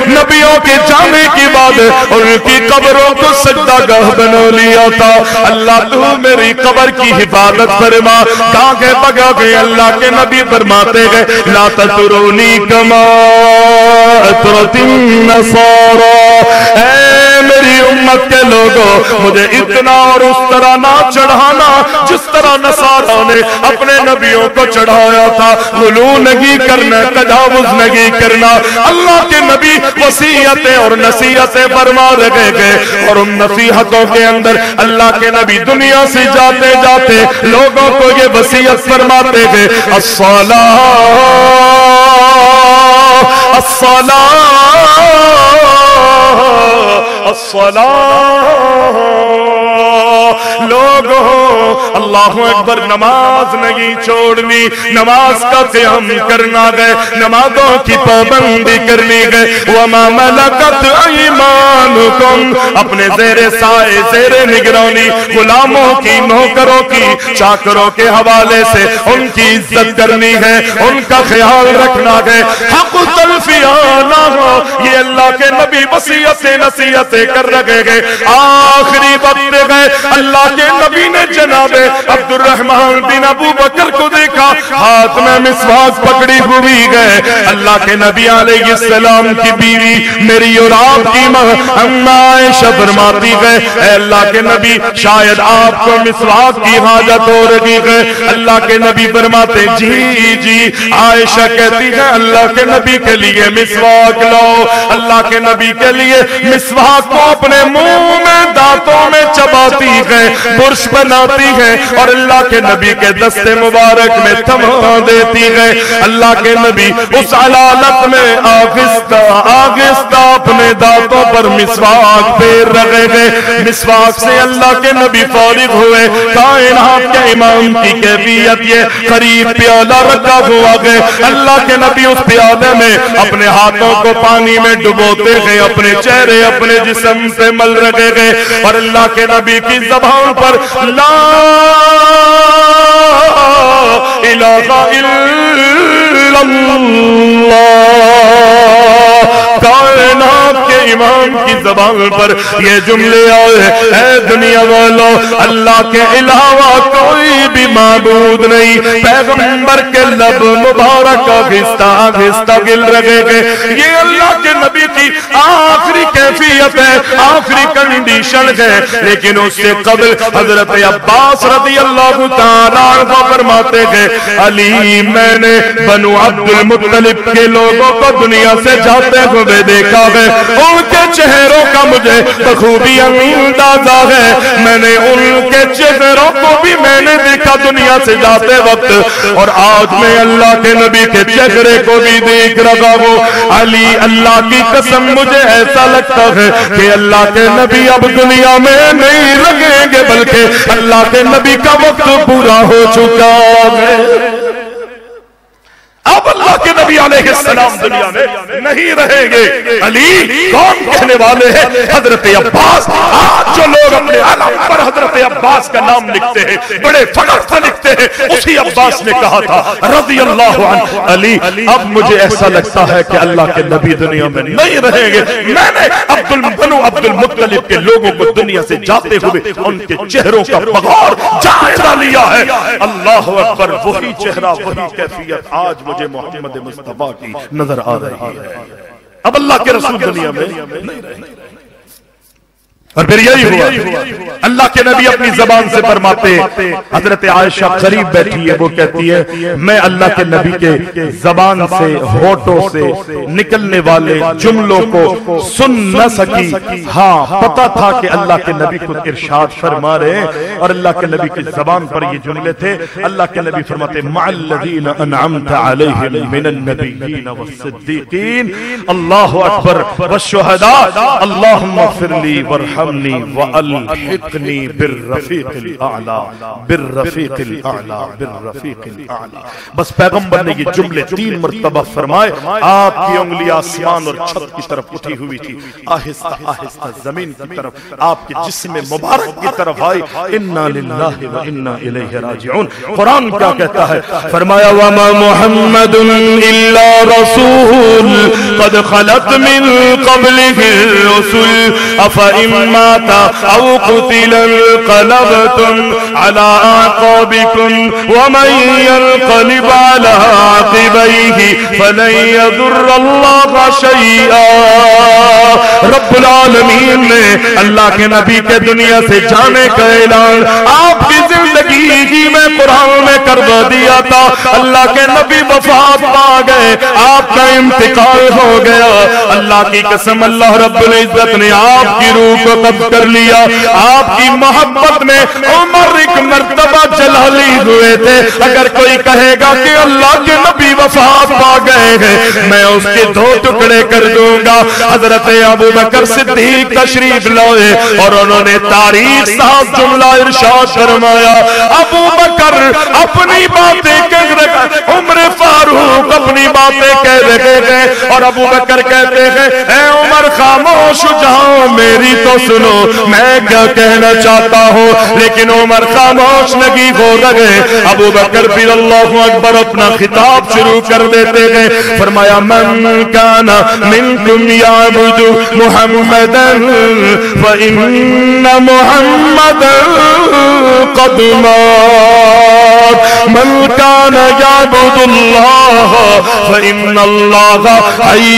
نبیوں کے جانے کی بعد ان کی قبروں کو سجدہ گاہ بنا لیا تھا. اللہ تو میری قبر کی حفاظت فرما. کاغے بگا گئے. اللہ کے نبی فرماتے گئے لا تطرونی کما اطرت النصارى, اے میری امت کے لوگوں مجھے اتنا اور اس طرح نہ چڑھانا جس طرح نصارہ نے اپنے نبیوں کو چڑھایا تھا. غلو نہیں کرنا, تجاوز نہیں کرنا. اللہ کے نبی وصیتیں اور نصیحتیں فرما رہے گئے اور ان نصیحتوں کے اندر اللہ کے نبی دنیا سے جاتے جاتے لوگوں کو یہ وصیت فرماتے گئے الصلاة الصلاة الصلاة. لوگوں اللہ اکبر, نماز نہیں چھوڑنی, نماز کا قیام کرنا گئے, نمازوں کی پابندی کرنی گئے. وما ملکت ایمانکم, اپنے زیر سائے زیر نگرانی غلاموں کی, نوکروں کی, چاکروں کے حوالے سے ان کی عزت کرنی ہے, ان کا خیال رکھنا ہے. حق تلفیانہ, یہ اللہ کے نبی وصیتیں نصیحتیں کر رہے گئے. آخری وقت گئے اللہ کے نبی نے جناب عبد الرحمن بن ابو بکر کو دیکھا ہاتھ میں مسواک پکڑی ہوئی گئے. اللہ کے نبی علیہ السلام کی بیوی میری اور آپ کی ماں اما عائشہ فرماتی گئے اے اللہ کے نبی شاید آپ کو مسواک کی حاجت ہو رہی ہے. اللہ کے نبی فرماتے جی جی. عائشہ کہتی ہے اللہ کے نبی کے لیے مسواک لاؤ. اللہ کے نبی کے لیے مسواک کو اپنے منہ میں دانتوں میں چباتی ہے, برش بناتی ہے اور اللہ کے نبی کے دست مبارک میں تھما دیتی ہے. اللہ کے نبی اس علالت میں آہستہ آہستہ اپنے دانتوں پر مسواک پھیر رہے گئے. مسواک سے اللہ کے نبی فارغ ہوئے. کائنات کے امام کی کیفیت یہ قریب پیالہ رکھا ہوا گئے. اللہ کے نبی اس پیالے میں اپنے ہاتھوں کو پانی میں ڈبوتے گئے, اپنے چہرے اپنے جسم سے مل رہے گئے اور اللہ کے نبی کی زبان پر لا الہ الا اللہ, کائنات کے امام کی زبان پر یہ جملے آئے اے دنیا والو اللہ کے علاوہ کوئی بھی معبود نہیں. پیغمبر کے لب مبارک آہستہ آہستہ گل رہے گئے. یہ اللہ کے نبی کی آخری کیفیت ہے, آخری کنڈیشن ہے. لیکن اس سے قبل حضرت عباس رضی اللہ تعالیٰ عنہ فرماتے ہیں علی میں نے بنو عبد المطلب کے لوگوں کو دنیا سے جاتے ہوئے دیکھا ہے, ان کے چہروں کا مجھے بخوبی اندازہ ہے. میں نے ان کے چہروں کو بھی میں نے دیکھا دنیا سے جاتے وقت, اور آج میں اللہ کے نبی کے چہرے کو بھی دیکھ رہا ہوں. علی اللہ کی قسم مجھے ایسا لگتا ہے کہ اللہ کے نبی اب دنیا میں نہیں رہیں گے, بلکہ اللہ کے نبی کا وقت پورا ہو چکا ہے. اب اب اللہ کے نبی علیہ السلام دنیا میں نہیں رہیں گے۔ علی کون کہنے والے ہیں؟ حضرت عباس۔ آج جو لوگ اپنے علم پر حضرت عباس کا نام لکھتے ہیں، بڑے فخر سے لکھتے ہیں، اسی عباس نے کہا تھا رضی اللہ عنہ۔ علی اب مجھے ایسا لگتا ہے کہ اللہ کے نبی دنیا میں نہیں رہیں گے، میں نے بنو عبد المطلب کے لوگوں کو دنیا سے جاتے ہوئے ان کے چہروں کا بغور جائزہ لیا ہے۔ اللہ اکبر، وہی چہرہ وہی کیفیت آج مجھے محمد مصطفیٰ کی نظر آ رہی ہے۔ اب اللہ کے رسول دنیا میں نہیں رہے، اور پھر یہی ہوا اللہ کے نبی اپنی زبان سے فرماتے، حضرت عائشہ قریب بیٹھی ہے، وہ کہتی ہے میں اللہ کے نبی کے زبان سے ہونٹوں سے نکلنے والے جملوں کو سن نہ سکی، ہاں پتا تھا کہ اللہ کے نبی کو ارشاد فرما رہے ہیں، اور اللہ کے نبی کی زبان پر یہ جملے تھے۔ اللہ کے نبی فرماتے مع الذین انعمت علیہم من النبیین والصدیقین، اللہ اکبر، والشہداء، اللہم اغفر لی وارحمنی وَأَلْحِقْنِي بِالرَّفِيقِ الْأَعْلَى بِالرَّفِيقِ الْأَعْلَى بِالرَّفِيقِ الْأَعْلَى۔ بس پیغمبر نے یہ جملے 3 مرتبہ فرمائے، آپ کی انگلی آسمان اور چھت کی طرف اٹھی ہوئی تھی، آہستہ آہستہ زمین کی طرف آپ کے جسم مبارک کی طرف آئی۔ اِنَّا لِلَّهِ وَإِنَّا إِلَيْهِ رَاجِعُونَ۔ قرآن کیا کہتا ہے؟ فرمایا وَمَا مُحَمَّدٌ إِلَّا رَسُولٌ قَدْ خَلَتْ مِن قَبْلِهِ الرُّسُلُ أَفَإِن مات أو قتل انقلبتم على أعقابكم ومن ينقلب على عقبيه فلن يضر الله شيئا۔ رب العالمین نے اللہ کے نبی کے دنیا سے جانے کا اعلان آپ کی زندگی ہی میں قرآن میں کروا دیا تھا۔ اللہ کے نبی وفات پا گئے، آپ کا انتقال ہو گیا، اللہ کی قسم اللہ رب العزت نے آپ کی روح کو قبض کر لیا۔ آپ کی محبت میں عمر ایک مرتبہ جلالی ہوئے تھے، اگر کوئی کہے گا کہ اللہ کے نبی وفات پا گئے ہیں میں اس کے 2 ٹکڑے کر دوں گا۔ حضرت ابو بکر صدیق تشریف لائے اور انہوں نے تاریخ صاحب جملہ ارشاد فرمایا، ابو بکر اپنی باتیں کہہ رہے، عمر فاروق اپنی باتیں کہہ رہے ہیں، اور ابو بکر کہتے ہیں اے عمر خاموش جاؤ، میری تو سنو میں کیا کہنا چاہتا ہوں، لیکن عمر خاموش لگی ہو رہے۔ ابو بکر پھر اللہ اکبر اپنا خطاب شروع کر دیتے ہیں، فرمایا من کان منکم یعبد محمدا فإن محمدا قد مات، من کان یعبد اللہ فإن اللہ حی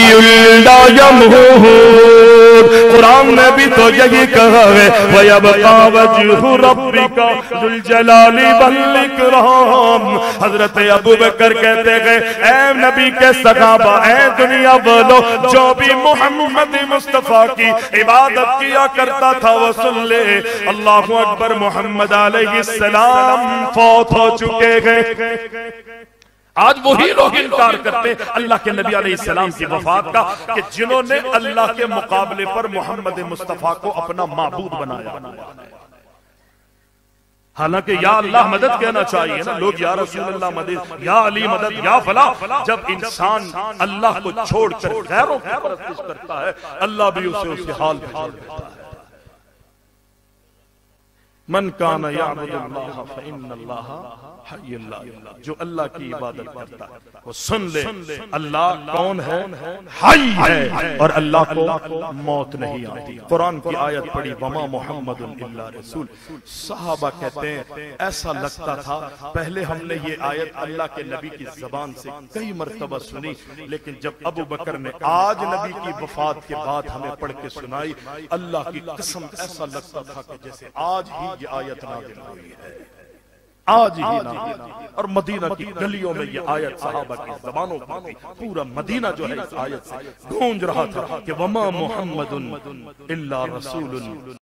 لا یموت۔ قرآن نے بھی تو یہی کہا ہے وَيَبْقَى وَجْهُ رَبِّكَ ذُو الْجَلَالِ وَالْإِكْرَامِ۔ حضرت ابو بکر کہتے ہیں اے نبی کے صحابہ، اے دنیا والو، جو بھی محمد مصطفیٰ کی عبادت کیا کرتا تھا وہ سن لے، اللہ اکبر، محمد علیہ السلام فوت ہو چکے ہیں۔ آج وہی لوگ انکار کرتے اللہ کے نبی علیہ السلام کی وفات کا کہ جنہوں نے اللہ کے مقابلے پر محمد مصطفیٰ کو اپنا معبود بنایا۔ حالانکہ یا اللہ مدد کہنا چاہیے نا، لوگ یا رسول اللہ مدد، یا علی مدد، یا فلاں۔ جب انسان اللہ کو چھوڑ کر غیروں کی پرستش کرتا ہے، اللہ بھی اسے اس کے حال پہ چھوڑ دیتا ہے۔ من کان یعبد اللہ فإن اللہ حی لا یموت، جو اللہ کی عبادت کرتا ہے وہ سن لے اللہ کون ہے؟ حی ہے، اور اللہ کو موت نہیں آتی۔ قرآن کی آیت پڑھی وما محمد الا رسول، صحابہ کہتے ہیں ایسا لگتا تھا پہلے ہم نے یہ آیت اللہ کے نبی کی زبان سے کئی مرتبہ سنی، لیکن جب ابو بکر نے آج نبی کی وفات کے بعد ہمیں پڑھ کے سنائی، اللہ کی قسم ایسا لگتا تھا کہ جیسے آج ہی یہ آیت نازل ہوئی ہے، آج ہی نازل۔ اور مدینہ کی گلیوں میں یہ آیت صحابہ کی زبانوں پر تھی، پورا مدینہ جو ہے اس آیت سے گونج رہا تھا کہ وما محمد الا رسول